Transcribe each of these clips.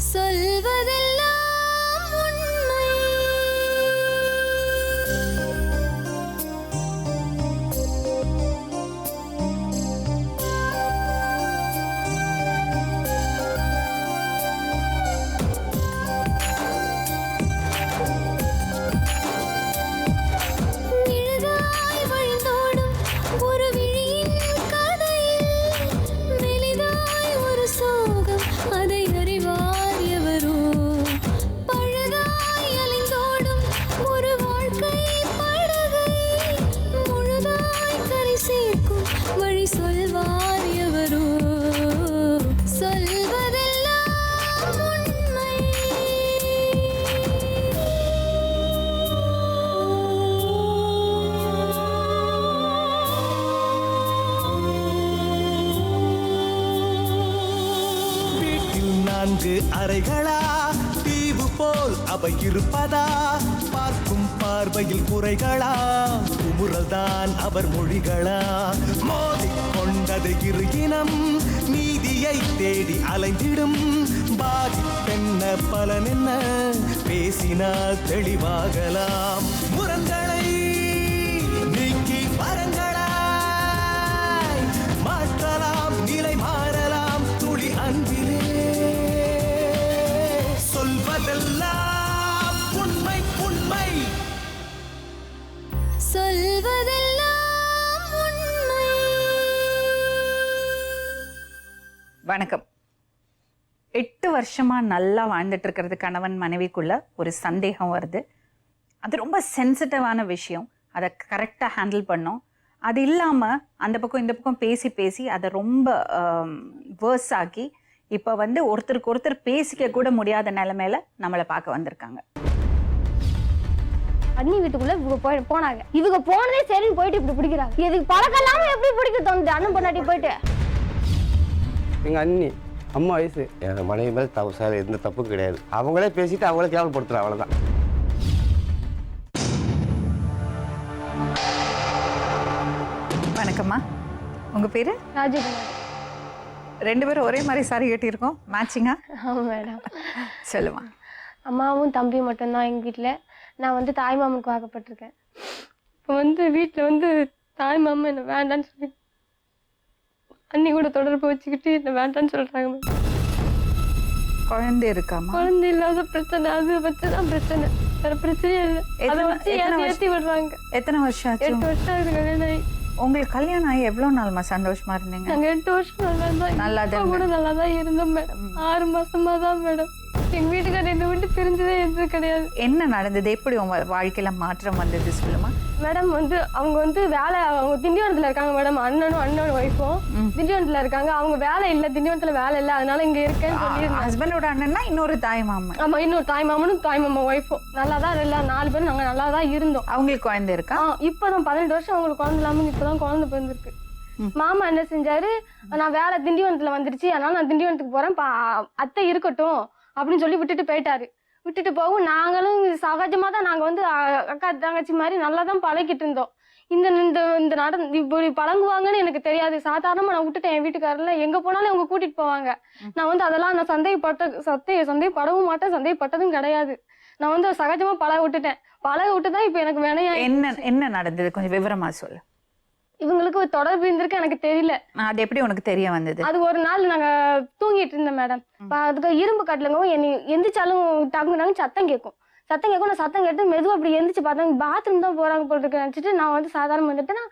சொல்வதெல்லாம் உண்மை. நிழலாய் வழிந்தோடும் ஒரு விழியின் கதையில் மெலிதாய் ஒரு சோகம், அதை அறிவார் எவரோ. பழுதாய் அலைந்தோடும் ஒரு வாழ்க்கை படகை முழுதாய் கரை சேர்க்கும் வழி சொல்வார் எவரோ. சொல்வதெல்லாம் உண்மை. வீட்டில் 4 அறைகளா, தீவு போல் அவை இருப்பதா? பார்க்கும் பார்வையில் குறைகளா, குமுறல்தான் அவர் மொழிகளா? மோதிக் கொண்டது இரு இனம், நீதியை தேடி அலைந்திடும். பாதிப்பென்ன பலன் என்ன, பேசினால் தெளிவாகலாம். முரண்களை நீக்கி வரங்களாய் மாற்றலாம், நிலை மாறலாம் துளி அன்பிலே. சொல்வதெல்லாம் உண்மை உண்மை. சொல்வதெல்லாம் உண்மை. வணக்கம். 8 வருஷமா நல்லா வாழ்ந்துட்டு இருக்கிறது கணவன் மனைவிக்குள்ள ஒரு சந்தேகம் வருது. அது ரொம்ப சென்சிட்டிவான விஷயம். அதை கரெக்டாக ஹேண்டில் பண்ணோம். அது இல்லாமல் அந்த பக்கம் இந்த பக்கம் பேசி பேசி அதை ரொம்ப வேர்ஸ் ஆக்கி இப்போ வந்து ஒருத்தருக்கு ஒருத்தர் பேசிக்க கூட முடியாத நிலைமையில நம்மளை பார்க்க வந்திருக்காங்க. அண்ணி வீட்டுக்குள்ள இவங்க போனாங்க. இவங்க போனதே சரின்னு போயிட்டு இப்படி பிடிக்கிறாங்க. இதுக்கு பழக்கம் இல்லாம எப்படி பிடிக்க தோணுது? அண்ணன் பொண்டாட்டி போயிட்டு எங்கள் அண்ணி அம்மா வயசு என் மனைவி மேலே சார் எந்த தப்பும் கிடையாது. அவங்களே பேசிட்டு அவங்களே கேவலப்படுத்துகிறேன், அவ்வளோதான். வணக்கம்மா, உங்கள் பேர்? ராஜகுமார். 2 பேரும் ஒரே மாதிரி சாரி கட்டியிருக்கோம், மேட்சிங்கா? ஆமாம் மேடம். சொல்லுமா. அம்மாவும் தம்பி மட்டும்தான் எங்கள் வீட்டில். நான் வந்து தாய் மாமனுக்கு வாக்கப்பட்டிருக்கேன். இப்போ வந்து வீட்டில் வந்து தாய் மாமன் என்னை வேண்டான்னு சொல்லி அண்ணி கூட தொடர்பு வச்சுக்கிட்டு என்னை வேண்டான்னு சொல்கிறாங்க. குழந்தை இருக்காமா? குழந்தை இல்லாத பிரச்சனை, அது வச்சுதான் பிரச்சனை, வேற பிரச்சனையே இல்லை. அதை வச்சு ஏற்றி விடுறாங்க. எத்தனை வருஷம் ஆச்சு? 8 வருஷம் ஆகுது கல்யாணம் ஆகி. உங்களுக்கு கல்யாணம் ஆகி எவ்வளோ நாள்மா சந்தோஷமா இருந்தீங்க? நாங்கள் 8 வருஷம் நல்லா தான் கூட நல்லா தான் இருந்தோம் மேடம். 6 மாசமா தான் மேடம் எங்கள் வீட்டுக்காரர் என்னை விட்டு பிரிஞ்சதே எது கிடையாது. என்ன நடந்தது? எப்படி உங்க வாழ்க்கையில மாற்றம் வந்தது சொல்லுமா. மேடம் வந்து அவங்க வந்து வேலை, அவங்க திண்டிவனத்தில் இருக்காங்க மேடம். அண்ணனும் ஒய்ஃபும் திண்டிவனத்தில் இருக்காங்க. அவங்க வேலை இல்லை, திண்டிவனத்தில் வேலை இல்லை, அதனால இங்கே இருக்கேன்னு சொல்லி. ஹஸ்பண்டோட அண்ணன்னா இன்னொரு தாய் மாமன்? ஆமா, இன்னொரு தாய் மாமனும் தாய் மாமா ஒய்ஃபும் நல்லா தான் இல்லை. 4 பேரும் நாங்கள் நல்லா தான் இருந்தோம். அவங்களுக்கு குழந்தை இருக்கா? இப்போதான் 18 வருஷம் அவங்களுக்கு குழந்தை இல்லாமல் இப்போதான் குழந்தை பிறந்திருக்கு. மாமா என்ன செஞ்சாரு, நான் வேலை திண்டிவனத்தில் வந்துருச்சு, அதனால நான் திண்டிவனத்துக்கு போறேன், அத்தை இருக்கட்டும் அப்படின்னு சொல்லி விட்டுட்டு போயிட்டாரு. விட்டுட்டு போகும் நாங்களும் சகஜமாக தான் நாங்கள் வந்து அக்கா தங்கச்சி மாதிரி நல்லா தான் பழகிட்டு இருந்தோம். இந்த இப்படி பழங்குவாங்கன்னு எனக்கு தெரியாது. சாதாரணமாக நான் விட்டுட்டேன். என் வீட்டுக்காரில் எங்கே போனாலும் அவங்க கூட்டிகிட்டு போவாங்க. நான் வந்து அதெல்லாம் நான் சந்தேகப்படவும் மாட்டேன், சந்தேகப்பட்டதும் கிடையாது. நான் வந்து சகஜமாக பழக விட்டு தான் இப்போ எனக்கு வேணையா. என்ன நடந்தது கொஞ்சம் விவரமா சொல்லு. இவங்களுக்கு ஒரு தொடர்பு இருந்திருக்கு, எனக்கு தெரியல. அது எப்படி உனக்கு தெரிய வந்தது? அது ஒரு நாள் நாங்க தூங்கிட்டு இருந்தோம் மேடம். அதுக்கு இரும்பு கட்டலங்கவும் எந்திரிச்சாலும் டங்குனாங்க சத்தம் கேட்கும். நான் சத்தம் கேட்டு மெதுவாக அப்படி எந்திரிச்சு பார்த்தேன். பாத்ரூம் தான் போறாங்க போல இருக்கு நினச்சிட்டு நான் வந்து சாதாரண வந்துட்டேன்னா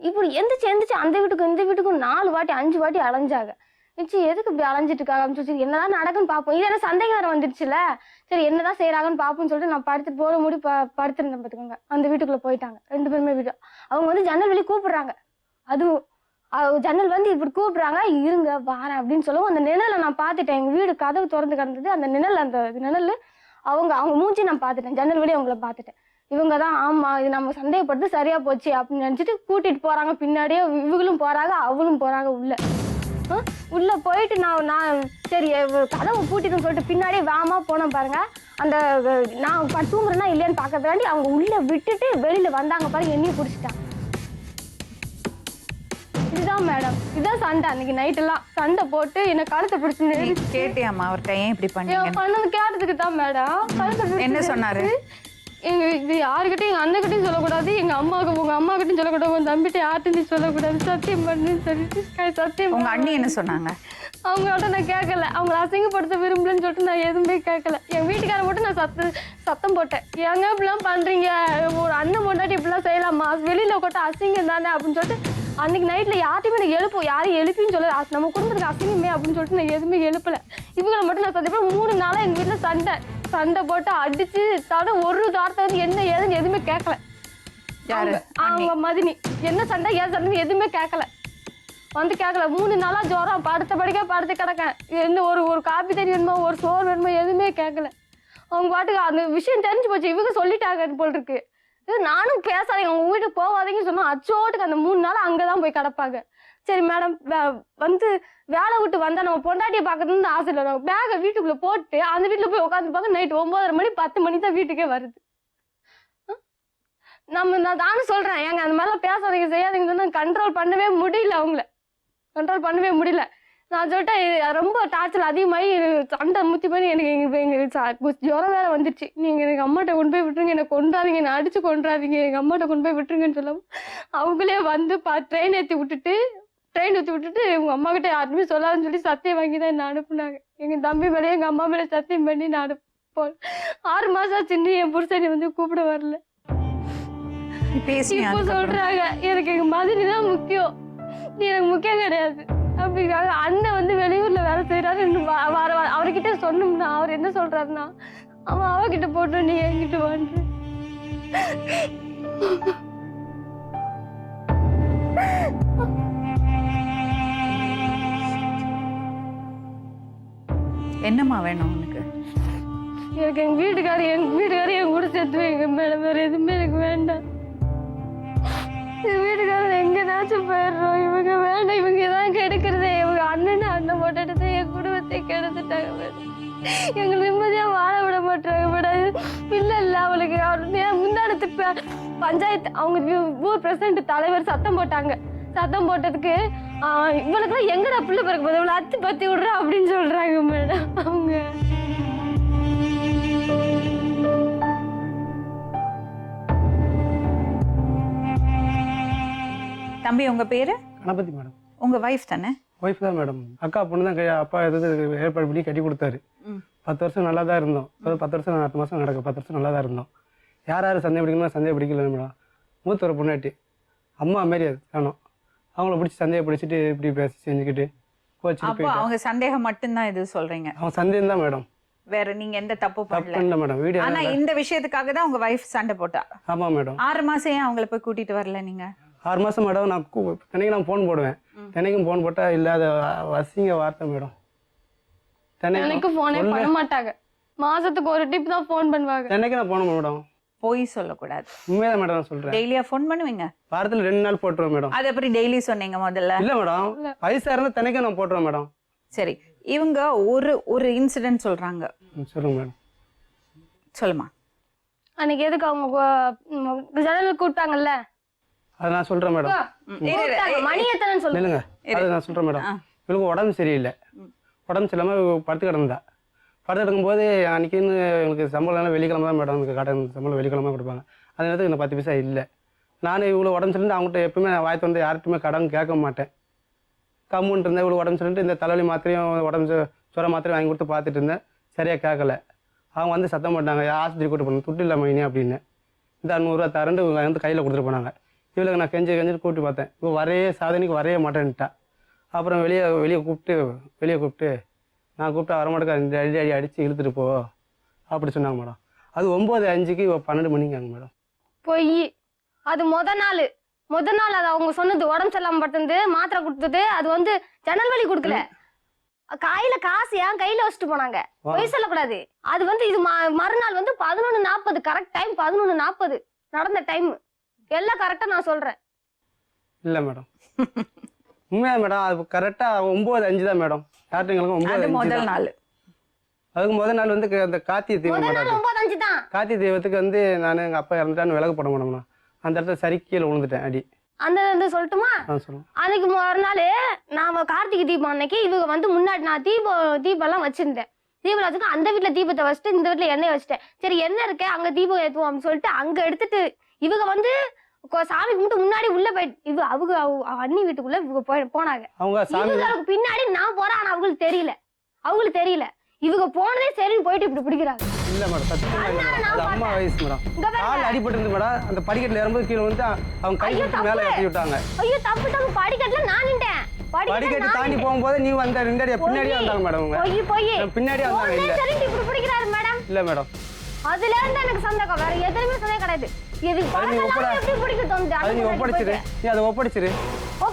இப்படி எந்திரிச்சு அந்த வீட்டுக்கும் இந்த வீட்டுக்கும் 4 வாட்டி 5 வாட்டி அலைஞ்சாங்க. எதுக்கு இப்படி அலைஞ்சிட்டு இருக்காங்க அப்படின்னு சொல்லி என்னதான் நடக்குன்னு பார்ப்போம். இது என்ன சந்தேகம் வேற வந்துருச்சுல, சரி என்னதான் செய்யறாங்கன்னு பார்ப்போம்னு சொல்லிட்டு நான் படுத்துட்டு போற முடி படுத்துருந்தேன் பார்த்துக்கோங்க. அந்த வீட்டுக்குள்ள போயிட்டாங்க 2 பேருமே. வீட்டு அவங்க வந்து ஜன்னல் வெளியே கூப்பிடுறாங்க. அதுவும் ஜன்னல் வந்து இப்படி கூப்பிடுறாங்க, இருங்க வாரேன் அப்படின்னு சொல்லவும் அந்த நிழலை நான் பார்த்துட்டேன். எங்கள் வீடு கதவு திறந்து கிடந்தது. அந்த நிழல் அவங்க மூஞ்சி நான் பார்த்துட்டேன். ஜன்னல் வெளியே அவங்கள பார்த்துட்டேன். இவங்க தான் ஆமா இது நம்ம சந்தேகப்பட்டு சரியா போச்சு அப்படின்னு நினச்சிட்டு கூட்டிட்டு போறாங்க. பின்னாடியே இவங்களும் போறாங்க, அவளும் போறாங்க. உள்ள போயிட்டு நான் சரி கதவை பூட்டிட்டுன்னு சொல்லிட்டு பின்னாடியே வேகமா போனோம் பாருங்க. அந்த நான் தூங்குறேன்னா இல்லையான்னு பார்க்கறதுக்காண்டி அவங்க உள்ள விட்டுட்டு வெளியில வந்தாங்க பாருங்க. என்னையும் பிடிச்சிட்டாங்க. இதுதான் மேடம், இதுதான் சண்டை. அன்னைக்கு நைட்டெல்லாம் சண்டை போட்டு என்னை கழுத்தை பிடிச்சி நீ கேட்டியாம்மா அவர்கிட்ட ஏன் இப்படி பண்ணீங்க? பண்ணது கேட்டதுக்கு தான் மேடம். கழுத்தை பிடிச்சு என்ன சொன்னாரு? எங்க இது யாருக்கிட்டையும் எங்க அண்ணகிட்டையும் சொல்லக்கூடாது, எங்க அம்மாவுக்கு உங்க அம்மா கிட்டையும் சொல்லக்கூடாது, உங்க தம்பிட்ட யார்ட்டையும் சொல்லக்கூடாது, சத்தியம் பண்ணுன்னு சொல்லிட்டு சத்தியம். உங்க அண்ணி என்ன சொன்னாங்க? அவங்கள்ட்ட நான் கேட்கல, அவங்கள அசிங்கப்படுத்த விரும்பலன்னு சொல்லிட்டு நான் எதுவுமே கேட்கல. என் வீட்டுக்காரர் மட்டும் நான் சத்தம் போட்டேன், ஏங்க இப்படிலாம் பண்றீங்க, ஒரு அண்ணன் பொண்டாட்டி இப்படிலாம் செய்யலாமா, வெளியில கொட்ட அசிங்கம் தானே அப்படின்னு சொல்லிட்டு அன்னைக்கு நைட்ல யார்ட்டையுமே நான் எழுப்போம், யாரையும் எழுப்பின்னு சொல்ல நம்ம குடும்பத்துக்கு அசிங்கமே அப்படின்னு சொல்லிட்டு நான் எதுவுமே எழுப்பல. இவங்களை மட்டும் நான் சத்தியப்பா 3 நாளா எங்க வீட்டுல சண்டை போட்டு அடிச்சு தட ஒரு வார்த்தை வந்து என்ன ஏதுன்னு எதுவுமே கேட்கல. அவங்க மதினி என்ன சண்டை ஏன் சண்டை எதுவுமே கேட்கல, வந்து கேட்கல. 3 நாளா ஜுரம், படுத்து கிடக்கேன். என்ன ஒரு காப்பி தண்ணி வேணுமோ, ஒரு சோறு வேணுமோ, எதுவுமே கேட்கல. அவங்க பாட்டுக்கு அந்த விஷயம் தெரிஞ்சு போச்சு, இவங்க சொல்லிட்டாங்க போல் இருக்கு. நானும் பேசாதீங்க, உங்க வீட்டுக்கு போகாதீங்கன்னு சொன்னா அச்சோட்டுக்கு அந்த 3 நாள் அங்கதான் போய் கிடப்பாங்க. சரி மேடம், வந்து வேலை விட்டு வந்தா நம்ம பொண்டாட்டியை பார்க்கறதுன்னு ஆசை இல்லை, பேகை வீட்டுக்குள்ள போட்டு அந்த வீட்டுல போய் உட்காந்துப்பாங்க. நைட் 9:30 மணி 10 மணி தான் வீட்டுக்கே வருது. நான் தானே சொல்றேன், ஏங்க அந்த மாதிரிலாம் பேசாதீங்க செய்யாதீங்கன்னு சொன்னா கண்ட்ரோல் பண்ணவே முடியல, அவங்கள கண்ட்ரோல் பண்ணவே முடியல. நான் சொல்லிட்டேன், ரொம்ப டார்ச்சர் அதிகமாகி சண்டை முத்தி பண்ணி எனக்கு ஜுரம் வேற வந்துடுச்சு, நீங்கள் எனக்கு அம்மாட்ட கொண்டு போய் விட்டுருங்க, என்னை கொண்டாதீங்க, என்னை அடிச்சு கொண்டாதீங்க, எங்கள் அம்மாட்ட கொண்டு போய் விட்டுருங்கன்னு சொல்லவும் அவங்களே வந்து ட்ரெயின் ஏற்றி விட்டுட்டு உங்கள் அம்மா கிட்ட யாருமே சொல்லாதுன்னு சொல்லி சத்தியம் வாங்கி தான் என்ன அனுப்புனாங்க. எங்கள் தம்பி மேலே எங்கள் அம்மா மேலே சத்தியம் பண்ணி நான் அனுப்போம். 6 மாதம் சின்ன என் புருஷனை வந்து கூப்பிட வரல. இப்போ சொல்றாங்க எனக்கு எங்கள் மதினி தான் முக்கியம், நீ எனக்கு முக்கியம் கிடையாது அப்படிங்கிறாங்க. அண்ணன் வந்து வெளியூர்ல வேலை செய்யறாரு, அவர்கிட்ட சொன்னோம்னா அவர் என்ன சொல்றாருன்னா, அவன் அவகிட்ட போட்டு நீ என்கிட்ட வந்து என்னம்மா வேணும் உனக்கு? எனக்கு எங்க வீட்டுக்காரி என் கூட சேர்த்து வைங்க மேடம், வேற எதுவுமே எனக்கு வேண்டாம். என் வீட்டுக்காரர் எங்கேனாச்சும் போயிடுறோம், இவங்க வேண்டாம், இவங்க தான் கெடுக்கிறதே, இவங்க அண்ணன் போட்டுட்டு என் குடும்பத்தை கெடுத்துட்டாங்க மேடம், எங்களை நிம்மதியா வாழ விட மாட்டாங்க மேடம். இல்ல அவளுக்கு முந்தானத்து பஞ்சாயத்து அவங்க ஊர் பிரசிடண்ட் தலைவர் சத்தம் போட்டாங்க. சத்தம் போட்டதுக்கு இவளுக்குலாம் எங்கடா பிள்ளை பிறக்க போது, இவளை அத்தி பத்தி விடுறா அப்படின்னு சொல்றாங்க மேடம். அவங்க தம்பி உங்க பேரு? கணபதி மேடம். உங்க வைஃப் தானே? ஒய்ஃப் தான் மேடம். அக்கா பொண்ணு தான் அப்பா எதாவது ஏற்பாடு பண்ணி கட்டி கொடுத்தாரு. 10 வருஷம் நல்லா தான் இருந்தோம். 10 வருஷம் 8 மாதம் நடக்கும். 10 வருஷம் நல்லா தான் இருந்தோம். யார் சந்தேகம் பிடிக்கணும், சந்தேகம் பிடிக்கல மேடம். மூத்தவரை பொண்ணாட்டி அம்மா மாரி அது காணும், அவங்கள பிடிச்சி சந்தேகம் பிடிச்சிட்டு இப்படி பேசி செஞ்சுக்கிட்டு அப்போ அவங்க சந்தேகம் மட்டும்தான் இது சொல்றீங்க? அவங்க சந்தேகம் தான் மேடம், வேற நீங்க எந்த தப்பு பண்ணல மேடம். வீடியோ ஆனா இந்த விஷயத்துக்காக தான் உங்க வைஃப் சண்டை போட்டா? ஆமா மேடம். 6 மாசம் ஏன் அவங்கள போய் கூட்டிட்டு வரல நீங்க? 6 மாதம் மேடம். நான் தினைக்கும் நான் ஃபோன் போடுவேன், தினைக்கும் ஃபோன் போட்டால் இல்லாத வசிங்க வார்த்தை மேடம். தினைக்கும் ஃபோனே பண்ண மாட்டாங்க, மாசத்துக்கு ஒரு டிப் தான் ஃபோன் பண்ணுவாங்க. தினைக்கும் நான் போன மேடம். போய் சொல்லக்கூடாது, உண்மையாக மேடம் நான் சொல்கிறேன். டெய்லியா ஃபோன் பண்ணுவீங்க? வாரத்தில் 2 நாள் போட்டுருவேன் மேடம். அது எப்படி டெய்லி சொன்னீங்க முதல்ல? இல்லை மேடம், வயசாக இருந்தால் தினைக்கும் நான் போட்டுருவேன் மேடம். சரி, இவங்க ஒரு இன்சிடென்ட் சொல்றாங்க. சொல்லுங்க மேடம். சொல்லுமா. அன்னைக்கு எதுக்கு அவங்க ஜனல் கூப்பிட்டாங்கல்ல, அதை நான் சொல்கிறேன் மேடம். மணி எத்தனைன்னு சொல்லுங்க. இல்லைங்க, அதை நான் சொல்கிறேன் மேடம். இவளுக்கு உடம்பு சரியில்லை, உடம்பு சரியில்லாமல் படுத்து கிடந்தா. படுத்து கிடக்கும்போது அன்றைக்கின்னு எனக்கு சம்பளம்லாம் வெள்ளிக்கிழமை தான் மேடம், எனக்கு கடன் சம்பளம் வெள்ளிக்கிழமை கொடுப்பாங்க. அந்த நேரத்துக்கு எனக்கு 10 பைசா இல்லை. நான் இவ்வளோ உடம்பு சரியில்லை, அவங்ககிட்ட எப்பவுமே நான் வாய்த்து வந்து யார்கிட்டுமே கடன் கேட்க மாட்டேன். கம்முன்ட்டு இருந்தேன். இவ்வளோ உடம்பு சரியில்லை, இந்த தலைவலி மாத்திரையும் உடம்பு சுர மாத்திரையும் வாங்கி கொடுத்து பார்த்துட்டு இருந்தேன், சரியாக கேட்கல. அவங்க வந்து சத்தம் போட்டாங்க, ஆஸ்பத்திரி கூட்டு போகணும், துட்டு இல்லை மைனி அப்படின்னு. இந்த 100 ரூபா தரண்டு இவங்க வந்து கையில் கொடுத்துட்டு போனாங்க. இவளுக்கு நான் கெஞ்சிட்டு கூப்பிட்டு பார்த்தேன், இப்போ சாதனைக்கு வரைய மாட்டேன்ட்டா. அப்புறம் வெளியே கூப்பிட்டு நான் கூப்பிட்டா வரமாட்டேக்கா, இந்த அடி அடித்து இழுத்துட்டு போ அப்படி சொன்னாங்க மேடம். அது 9:05க்கு 12 மணிக்காங்க மேடம். பொய். அது முத நாள் அது அவங்க சொன்னது உடம்பு சரியில்லாம படுத்தது, மாத்திரை கொடுத்தது, அது வந்து ஜன்னல் வலி கொடுக்கல, கையில காசு ஏன் கையில வச்சுட்டு போனாங்க. பொய் சொல்லக்கூடாது. அது வந்து இது மறுநாள் வந்து 11:40 கரெக்ட் டைம், 11:40 நடந்த டைம் எல்லாம் கரெக்டா நான் சொல்றேன். இல்லை மேடம், உண்மையா மேடம், அது கரெக்டாக 9:05 தான் மேடம். யார்ட்டுங்களுக்கு 9:05 முதல் நாள். அதுக்கு முதல் நாள் வந்து அந்த கார்த்திகை தீபம் மேடம். 9:05 தான். கார்த்திகை தீபத்துக்கு வந்து நான் எங்கள் அப்பா இறந்துட்டான்னு விலகு போட மேடம்ண்ணா. அந்த இடத்துல சரி கீழே விழுந்துட்டேன் அடி. அந்த வந்து சொல்லட்டுமா? சொல்லுங்க. அன்னைக்கு ஒரு நாள் நான் கார்த்திகை தீபம் அன்னைக்கு இவங்க வந்து முன்னாடி நான் தீபம்லாம் வச்சிருந்தேன். தீபம் வச்சுட்டு அந்த வீட்டுல தீபத்தை வச்சுட்டு இந்த வீட்டுல எண்ணெய் வச்சுட்டேன். சரி எண்ணெய் இருக்க அங்க தீபம் ஏற்றுவோம் அப்படின்னு சொல்லிட்டு அங்க எடுத்துட்டு இவங்க வந்து சாமி கும்பிட்டு முன்னாடி உள்ள போயிட்டு அவங்க அண்ணி வீட்டுக்குள்ள இவங்க போனாங்க. இவங்களுக்கு பின்னாடி நான் போறேன். ஆனா அவங்களுக்கு தெரியல. இவங்க போனதே சரின்னு போயிட்டு இப்படி பிடிக்கிறாங்க. இல்ல மேடம் சத்தியமா இல்ல மேடம். அது அம்மா வயசு மேடம். கால் அடிபட்டு இருந்து மேடம். அந்த படிக்கட்டுல ஏறும்போது கீழே வந்து அவங்க கை மேல ஏத்தி விட்டாங்க. ஐயோ தப்பு படிக்கட்டுல நான் நின்றேன். படிக்கட்டு தாண்டி போகும்போது நீ வந்த ரெண்டடியா பின்னாடியே வந்தாங்க மேடம். அவங்க பின்னாடியே வந்தாங்க. இல்ல சரின்னு இப்படி பிடிக்கிறாரு மேடம். இல்ல மேடம். அதுல இருந்து எனக்கு சந்தேகம். வேற எதுவுமே சந்தேகம் கிடையாது. இது எப்படி பிடிக்க தோணுது? அது நீ ஒப்படைச்சிரு. நீ அதை ஒப்படைச்சிரு.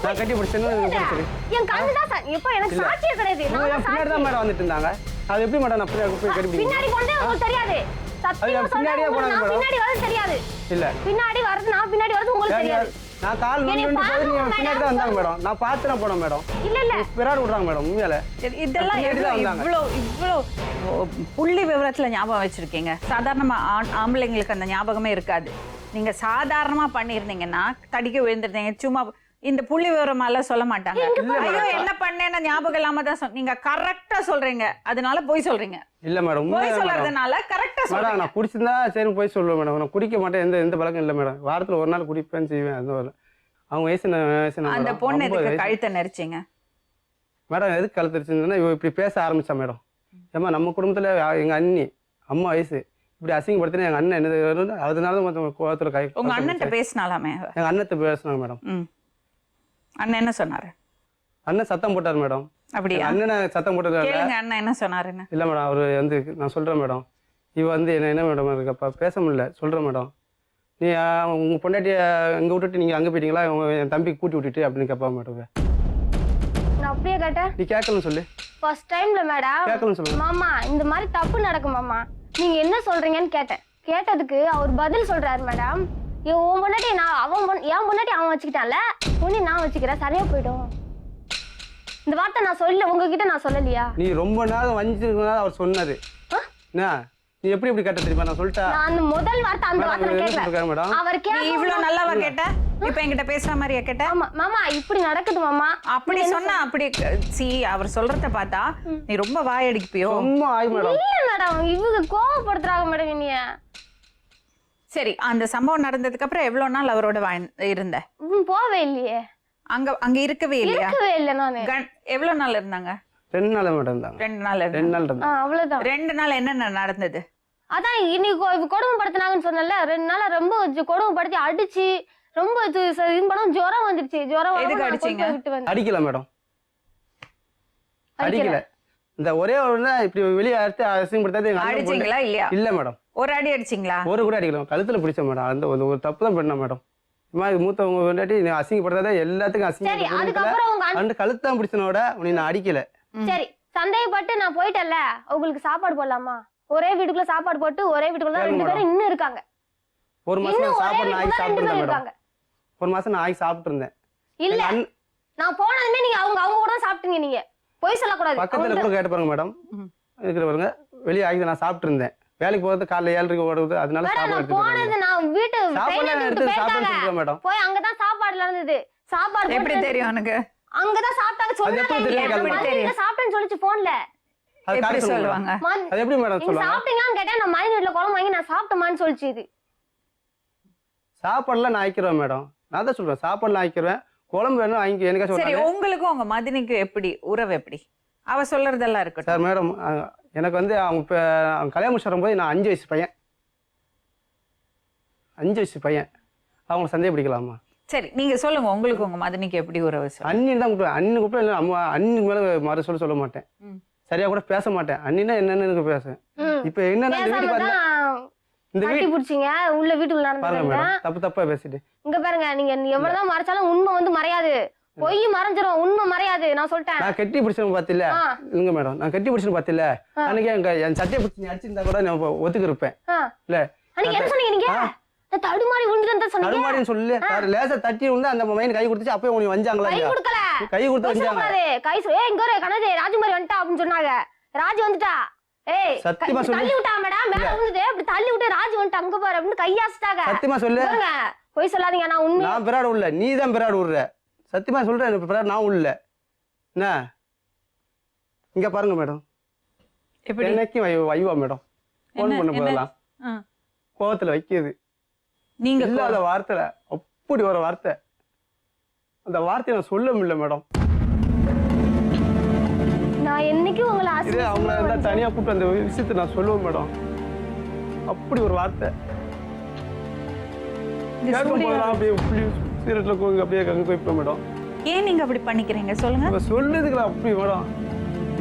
நான் கட்டி பிடிச்சேன்னு ஒப்படைச்சிரு. என் கண்ணு தான் இப்போ எனக்கு சாட்சியே கிடையாது. நான் பின்னாடி தான் மேடம் வந்துட்டு இருந்தாங்க. அது எப்படி மேடம் நான் போய் கட்டி பிடிச்சேன்? பின்னாடி போனது உங்களுக்கு தெரியாது. சத்தியமா பின்னாடியே போனாங்க மேடம். பின்னாடி வரது தெரியாது. இல்ல பின்னாடி வரது நான் பின்னாடி வரது உங்களுக்கு தெரியாது. நான் கால் நோண்டி போய் நீ பின்னாடி தான் வந்தாங்க மேடம். நான் பார்த்து நான் போனேன் மேடம். இல்ல பிராட் விடுறாங்க மேடம். உண்மையால இதெல்லாம் இவ்வளோ புள்ளி விவரத்துல ஞாபகம் வச்சிருக்கீங்க. சாதாரணமா ஆம்பளைங்களுக்கு அந்த ஞாபகமே இருக்காது. நீங்க சாதாரணமா பண்ணிருந்தீங்கன்னா தடிக்க விழுந்துருந்தீங்க. சும்மா இந்த புள்ளி விவரமால சொல்ல மாட்டாங்க. ஐயோ என்ன பண்ணேன்னு ஞாபகம் இல்லாம தான் நீங்க கரெக்டா சொல்றீங்க. அதனால போய் சொல்றீங்க. இல்ல மேடம் போய் சொல்றதுனால கரெக்டா சொல்றீங்க. நான் குடிச்சிருந்தா சரி போய் சொல்லுவேன் மேடம். நான் குடிக்க மாட்டேன். எந்த பழக்கம் இல்ல மேடம். வாரத்துல ஒரு நாள் குடிப்பேன் செய்வேன். அது அவங்க வயசு அந்த பொண்ணு எதுக்கு கழுத்தை நெரிச்சிங்க மேடம்? எதுக்கு கழுத்துருச்சுன்னா இவ இப்படி பேச ஆரம்பிச்சா மேடம். ஏமா நம்ம குடும்பத்துல எங்க அண்ணி அம்மா வயசு இப்படி அசிங்கப்படுத்தினா எங்க அண்ணன் என்ன அதனால கோவத்துல கை உங்க அண்ணன்ட்ட பேசினாலாமே? எங்க அண்ணத்தை பேசினாங்க மேடம். அண்ணன் என்ன சொன்னாரு? அண்ணன் சத்தம் போட்டார் மேடம். அப்படியா? அண்ணனை சத்தம் போட்டது அண்ணன் என்ன சொன்னாருன்னு? இல்ல மேடம் அவரு வந்து நான் சொல்றேன் மேடம். இவ வந்து என்ன மேடம் அதுக்கப்பா பேச முடியல. சொல்றேன் மேடம். நீ உங்க பொண்டாட்டிய இங்க விட்டுட்டு நீங்க அங்க போயிட்டீங்களா? என் தம்பி கூட்டி விட்டுட்டு அப்படின்னு கேட்பா மேடம். நான் அப்படியே கேட்டேன். நீ கேட்கணும்னு சொல்லு. ஃபர்ஸ்ட் டைம்ல மேடம் கேட்கணும்னு சொல்லு. மாமா இந்த மாதிரி தப்பு நடக்கும் மாமா. நீங்க என்ன சொல்றீங்கன்னு கேட்டேன். கேட்டதுக்கு அவர் பதில் சொல்றாரு மேடம். உன் பொண்டாட்டி நான் என் பொண்டாட்டி அவன் வச்சுக்கிட்டான்ல உன்னை நான் வச்சுக்கிறேன் சரியா போயிடும். இந்த வார்த்தை நான் சொல்ல உங்ககிட்ட நான் சொல்லலையா? நீ ரொம்ப நாள் வஞ்சிருக்கனால அவர் சொன்னாரு. நீ எப்படி இப்படி கேட்ட தெரியுமா? நான் சொல்லிட்டேன். நான் அந்த முதல் வார்த்தை அந்த வார்த்தை கேட்கல மேடம். அவர் நீ இவ்வளவு நல்லாவா கேட்ட? இப்ப என்கிட்ட பேசுற மாதிரியா கேட்ட? மாமா இப்படி நடக்குது மாமா. அப்படி சொன்னா அப்படி அவர் சொல்றத பார்த்தா நீ ரொம்ப வாயடிப்பியோ? ரொம்ப ஆய் மேடம். இல்ல மேடம் இவங்க கோவப்படுத்துறாங்க மேடம் என்னைய. சரி அந்த சம்பவம் நடந்ததுக்கு அப்புறம் எவ்வளவு நாள் அவரோட இருந்த? போவே இல்லையே. அங்க இருக்கவே இல்லையா? இருக்கவே இல்ல. நானு எவ்வளவு நாள் இருந்தாங்க? 2 நாள் மேடம் இருந்தாங்க. 2 நாள் இருந்தாங்க. அவ்வளவுதான். 2 நாள் என்ன நடந்தது? அதான் இன்னைக்கு கொடுமைப்படுத்தினாங்கன்னு சொன்னல. 2 நாளா ரொம்ப கொடுமைப்படுத்தி அடிச்சு ரொம்ப இது பண்ண ஜுரம் வந்துருச்சு. ஜுரம் எதுக்கு அடிச்சீங்க? அடிக்கல மேடம். அடிக்கல. இந்த ஒரே ஒரு இப்படி வெளியே அறுத்து அசிங்கப்படுத்தாது. அடிச்சீங்களா இல்லையா? இல்ல மேடம். ஒரு அடி அடிச்சீங்களா? ஒரு கூட அடிக்கல. கழுத்துல பிடிச்ச மேடம். அந்த ஒரு தப்பு தான் பண்ண மேடம். மூத்தவங்க வேண்டாட்டி நீ அசிங்கப்படுத்தாத எல்லாத்துக்கும் அசிங்க கழுத்தான் பிடிச்சனோட உன்னை நான் அடிக்கல. சரி சந்தேகப்பட்டு நான் போயிட்டேன்ல. உங்களுக்கு சாப்பாடு போடலாமா? ஒரே வீட்டுக்குள்ள சாப்பாடு போட்டு ஒரே வீட்டுக்குள்ள 2 பேரும் இன்னும் இருக்காங்க. ஒரு மாசம் சாப்பாடு நான் ஆகி சாப்பிட்டு இருந்தேன். ஒரு மாசம் நான் ஆகி சாப்பிட்டு இருந்தேன். இல்ல நான் போனதுமே நீங்க அவங்க கூட தான் சாப்பிட்டீங்க. நீங்க போய் சொல்லக்கூடாது. பக்கத்துல கூட கேட்டு பாருங்க மேடம். இருக்கிற பாருங்க வெளியே ஆகி நான் சாப்பிட்டு இருந்தேன். வேலைக்கு போறது காலைல 7:30 ஓடுது. அதனால சாப்பாடு போனது நான் வீட்டு சாப்பாடு மேடம். போய் அங்கதான் சாப்பாடுல இருந்தது. சாப்பாடு எப்படி தெரியும் எனக்கு? அங்கதான் சாப்பிட்டாங்க சொன்னாங்க. சாப்பிட்டேன்னு சொல்லிச்சு போன்ல. அது எப்படி சொல்லுவாங்க? அது எப்படி மேடம் சொல்லுவாங்க? சாப்பிட்டீங்களான்னு கேட்டா நான் மதிய வீட்டுல குழம்பு வாங்கி நான் சாப்பிட்டமான்னு சொல்லிச்சு. இது சாப்பாடுலாம் நான் ஆக்கிடுவேன் மேடம். நான் தான் சொல்றேன் சாப்பாடுலாம் ஆக்கிடுவேன். குழம்பு வேணும் வாங்கி எனக்கு சொல்லுங்க. சரி உங்களுக்கும் உங்க மதினிக்கும் எப்படி உறவு? எப்படி அவ சொல்றதெல்லாம் இருக்கு சார் மேடம். எனக்கு வந்து அவங்க கல்யாணம் முடிச்சு வரும்போது நான் 5 வயசு பையன். 5 வயசு பையன். அவங்களை சந்தேகம் பிடிக்கலாமா? சரி நீங்க சொல்லுங்க உங்களுக்கு உங்க மதினிக்கு எப்படி உறவு? அண்ணின்னு தான் கூப்பிடுவேன். அண்ணன் கூப்பிட இல்லை அம்மா அண்ணி மேல மறு சொல்ல மாட்டேன். சரியா கூட பேச மாட்டேன். அண்ணினா என்னன்னு பேசுவேன். இப்ப என்னன்னா இந்த வீட்டு பிடிச்சிங்க உள்ள வீட்டுக்குள்ள நடந்து தப்பு தப்பா பேசிட்டு இங்க பாருங்க. நீங்க எவ்வளவுதான் மறைச்சாலும் உண்மை வந்து மறையாது. பொய் மறைஞ்சிரும். உண்மை மறையாது. நான் சொல்லிட்டேன். நான் கட்டி பிடிச்சேன்னு பாத்தில இல்லங்க மேடம். நான் கட்டி பிடிச்சேன்னு பாத்தில அன்னைக்கு என் சட்டையை பிடிச்சி நீ அடிச்சிருந்தா கூட நான் ஒத்துக்கு இருப்பேன். இல்ல அன்னைக்கு என்ன சொன்னீங்க? நீங்க தடுமாறி விழுந்துட்டேன்னு சொன்னீங்க. தடுமாறின்னு சொல்லு. லேசா தட்டி விழுந்து அந்த மைண்ட் கை கொடுத்துச்சு. அப்பவே உனக்கு வஞ்சாங்களா? கை கொடுக்கல. கை கொடுத்து வஞ்சாங்க. கை இங்க ஒரு கனதே ராஜ்குமாரி வந்துட்டா அப்படின்னு சொன்னாங்க. ராஜ் வந்துட்டா. ஏய் சத்தியமா சொல்லு. தள்ளி விட்டா மேடம். மேல விழுந்துட்டு அப்படி தள்ளி விட்டு ராஜ் வந்துட்டு அங்க பாரு அப்படின்னு கையாசிட்டாங்க. சத்தியமா சொல்லு. பொய் சொல்லாதீங்க நான் உண்மை நான் பிராடு உள்ள நீ தான் பிராடு விடுற. சத்தியமா சொல்றேன் எனக்கு பிராடு நான் உள்ள. என்ன இங்க பாருங்க மேடம். எப்படி என்னைக்கும் வைவா மேடம். ஃபோன் பண்ண போதெல்லாம் ஆ. கோவத்துல வைக்கிது. நீங்க இல்லாத வார்த்தை அப்படி ஒரு வார்த்தை. அந்த வார்த்தையை நான் சொல்ல முடியல மேடம். நான் என்னைக்கும் உங்களை இதே அவங்கள இருந்தா ஆசை தனியா கூப்பிட்டு அந்த விஷயத்தை நான் சொல்லுவேன் மேடம். அப்படி ஒரு வார்த்தை கேட்கும் போதெல்லாம் அப்படியே புள்ளி சீரட்ல கோங்க அப்படியே கங்க போய்ப்பேன் மேடம். ஏன் நீங்க அப்படி பண்ணிக்கிறீங்க சொல்லுங்க. அவங்க சொல்லுதுங்களா அப்படி மேடம்.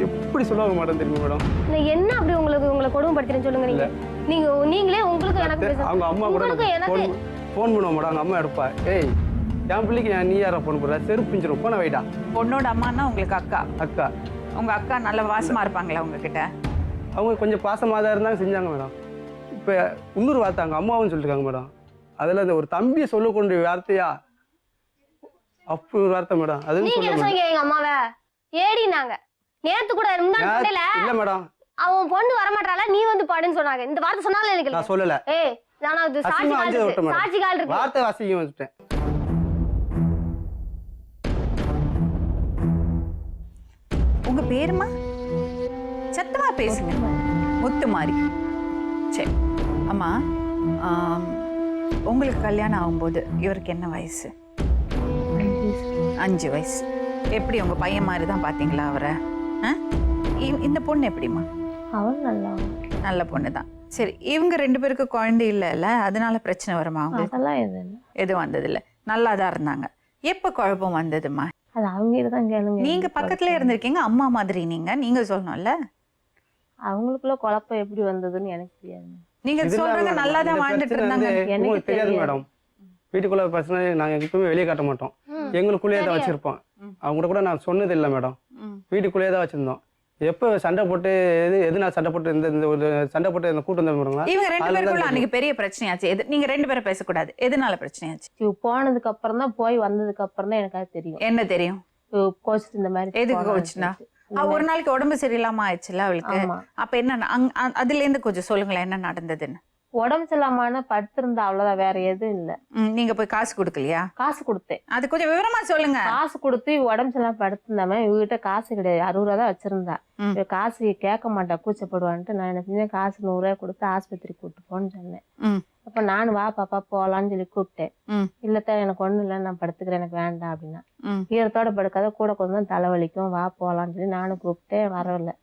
எப்படி சொல்லுவாங்க மேடம் தெரியுமா மேடம். நான் என்ன அப்படி உங்களை கொடுமைப்படுத்துறேன்னு சொல்லுங்க நீங்க நீங்களே உங்களுக்கு எனக்கு அவங்க அம்மா கூட ஃபோன் பண்ணுவோம் மேடம். அவங்க அம்மா எடுப்பா. ஏய் என் பிள்ளைக்கு நீ யாரா ஃபோன் பண்ணுற செருப்பு பிஞ்சிரும் போன வைடா. பொண்ணோட அம்மானா உங்களுக்கு அக்கா. அக்கா உங்க அக்கா நல்ல வாசமா இருப்பாங்களா உங்ககிட்ட? அவங்க கொஞ்சம் பாசமாக தான் இருந்தாங்க செஞ்சாங்க மேடம். இப்போ இன்னொரு வார்த்தை அவங்க அம்மாவும் சொல்லியிருக்காங்க மேடம். அதில் அந்த ஒரு தம்பியை சொல்லக்கூடிய வார்த்தையா அப்படி ஒரு வார்த்தை மேடம். அதுவும் நீங்க என்ன சொன்னீங்க எங்க அம்மாவை ஏடினாங்க நேத்து கூட இல்ல மேடம். அவன் பொண்ணு வர மாட்டாளா நீ வந்து பாடுன்னு சொன்னாங்க. இந்த வார்த்தை சொன்னாலும் எனக்கு நான் சொல்லல. ஏய் நான் அது சாட்சி கால் இருக்கு வார்த்தை வாசிக்க வச்சுட்டேன். உங்க பேருமா? சத்தமா பேசுங்க. முத்துமாரி. சரி அம்மா, உங்களுக்கு கல்யாணம் ஆகும்போது இவருக்கு என்ன வயசு? 5 வயசு. எப்படி உங்க பையன் மாதிரி தான் பாத்தீங்களா அவரை? இந்த பொண்ணு எப்படிமா? அவன் நல்லா நல்ல பொண்ணு தான். சரி இவங்க 2 பேருக்கு குழந்தை இல்லைல்ல, அதனால பிரச்சனை வருமா? அதெல்லாம் எதுவும் வந்தது இல்லை, நல்லா தான் இருந்தாங்க. எப்ப குழப்பம் வந்ததுமா? அது அவங்க தான் கேளுங்க. நீங்க பக்கத்துல இருந்திருக்கீங்க, அம்மா மாதிரி நீங்க சொல்லணும்ல. அவங்களுக்குள்ள குழப்பம் எப்படி வந்ததுன்னு எனக்கு தெரியாது. நீங்க சொல்றீங்க நல்லா தான் வாழ்ந்துட்டு இருந்தாங்க. எனக்கு தெரியாது மேடம். வீட்டுக்குள்ள பிரச்சனை நாங்க எப்பவுமே வெளியே காட்ட மாட்டோம். எங்களுக்குள்ளேயே தான் வச்சிருப்போம். அவங்க கூட நான் சொன்னது இல்லை மேடம். வீட்டுக்குள்ளேயே தான் வச்சிருந்தோம். எப்போ சண்டை போட்டு எது நான் சண்டை போட்டு இந்த ஒரு சண்டை போட்டு இந்த கூட்டம் வந்துருங்களா? இவங்க 2 பேருக்குள்ள அன்னைக்கு பெரிய பிரச்சனையாச்சு. நீங்க 2 பேரும் பேசக்கூடாது. எதனால பிரச்சனையாச்சு? போனதுக்கு அப்புறம் தான் போய் வந்ததுக்கு அப்புறம் தான் எனக்கு அது தெரியும். என்ன தெரியும்? கோச்சிட்டு இந்த மாதிரி எதுக்கு கோச்சுனா? ஒரு நாளைக்கு உடம்பு சரியில்லாம ஆயிடுச்சுல அவளுக்கு. அப்ப என்ன அதுல இருந்து கொஞ்சம் சொல்லுங்களேன் என்ன நடந்ததுன்னு. உடம்பு சரியில்லாம படுத்திருந்தா அவ்வளவுதான், வேற எதுவும் இல்ல. நீங்க போய் காசு கொடுக்கலையா? காசு கொடுத்தேன். அது கொஞ்சம் விவரமா சொல்லுங்க. காசு கொடுத்து உடம்பு சரியில்லாம படுத்திருந்தாம இவகிட்ட காசு கிடையாது, 60 ரூபா தான் வச்சிருந்தா. காசு கேட்க மாட்டா, கூச்சப்படுவான்ட்டு நான் என்ன செஞ்சேன், காசு 100 ரூபாய் கொடுத்து ஆஸ்பத்திரி கூட்டு போன்னு சொன்னேன். அப்ப நானும் வா பாப்பா போலான்னு சொல்லி கூப்பிட்டேன். இல்லத்தான் எனக்கு ஒண்ணும் இல்லை, நான் படுத்துக்கிறேன், எனக்கு வேண்டாம் அப்படின்னா. ஈரத்தோட படுக்காத கூட கொஞ்சம் தலைவலிக்கும், வா போலான்னு சொல்லி நானும் கூப்பிட்டேன். வரவில்லை.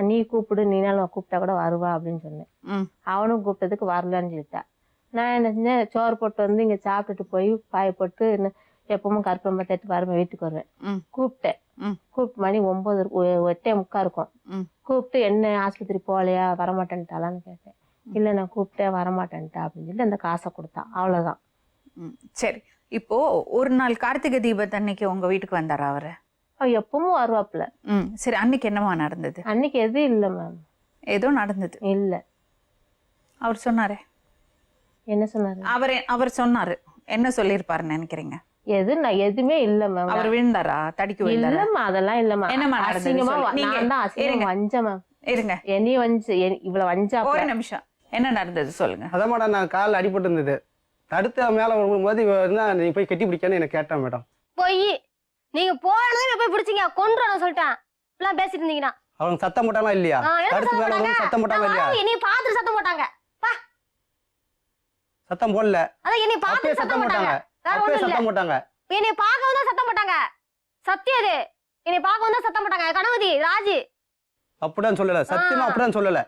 நீ கூப்பிடு, நீனாலும் கூப்பிட்டா கூட வருவா அப்படின்னு சொன்னேன். அவனும் கூப்பிட்டதுக்கு வரலன்னு சொல்லிட்டா. நான் என்ன செஞ்சேன், சோறு போட்டு வந்து இங்க சாப்பிட்டுட்டு போய் பாய போட்டு எப்பவும் கருப்பம்பை தட்டு வரமே வீட்டுக்கு வருவேன். கூப்பிட்டேன். கூப்பிட்டு மணி 8:45 இருக்கும். கூப்பிட்டு என்ன ஆஸ்பத்திரி போகலையா, வரமாட்டேன்ட்டாலான்னு கேட்டேன். இல்ல நான் கூப்பிட்டேன் வரமாட்டேன்ட்டா அப்படின்னு சொல்லிட்டு அந்த காசை கொடுத்தான். அவ்வளவுதான். சரி இப்போ ஒரு நாள் கார்த்திகை தீபத்தன்னைக்கு உங்க வீட்டுக்கு வந்தாரா அவரு? எப்பவும் வருவாப்புல. சரி அன்னைக்கு என்னவா நடந்தது? அன்னைக்கு எதுவும் இல்லை மேம். ஏதோ நடந்தது இல்ல. அவர் சொன்னாரே. என்ன சொன்னாரு? அவர் சொன்னாரு. என்ன சொல்லிருப்பாருன்னு நினைக்கிறீங்க? நான் எதுவுமே இல்ல மேம். அவர் விழுந்தாரா? தடிக்கு விழுந்தாரா? இல்லம்மா அதெல்லாம் இல்லம்மா. என்னமா அசிங்கமா நான் தான் அசிங்கமா வஞ்சேன் மேம். இருங்க என்னையும் வஞ்சு இவ்வளவு வஞ்சா. ஒரு நிமிஷம், என்ன நடந்தது சொல்லுங்க. அதான் மேடம் நான் கால் அடிபட்டு இருந்தது. தடுத்த மேல வரும்போது நீ போய் கட்டி பிடிக்கான்னு என்ன கேட்டான் மேடம். போய் நீங்க போனதே போய் பிடிச்சிங்க கொன்றுறேன் சொல்லிட்டேன். இப்பெல்லாம் பேசிட்டு இருந்தீங்கன்னா அவங்க சத்தம் போட்டாங்களா இல்லையா? தடுத்து மேல வரும்போது சத்தம் போட்டாங்களா இல்லையா? என்னைய பார்த்து சத்தம் போட்டாங்க. சத்தம் போடல. அதான் என்னைய பார்த்து சத்தம் போட்டாங்க. வேற ஒண்ணும் இல்ல. சத்தம் போட்டாங்க. என்னைய பார்க்க வந்தா சத்தம் போட்டாங்க. சத்தியம் இது. என்னைய பார்க்க வந்தா சத்தம் போட்டாங்க. கணபதி ராஜி அப்படிதான் சொல்லல. சத்தியமா அப்படிதான் சொல்லல.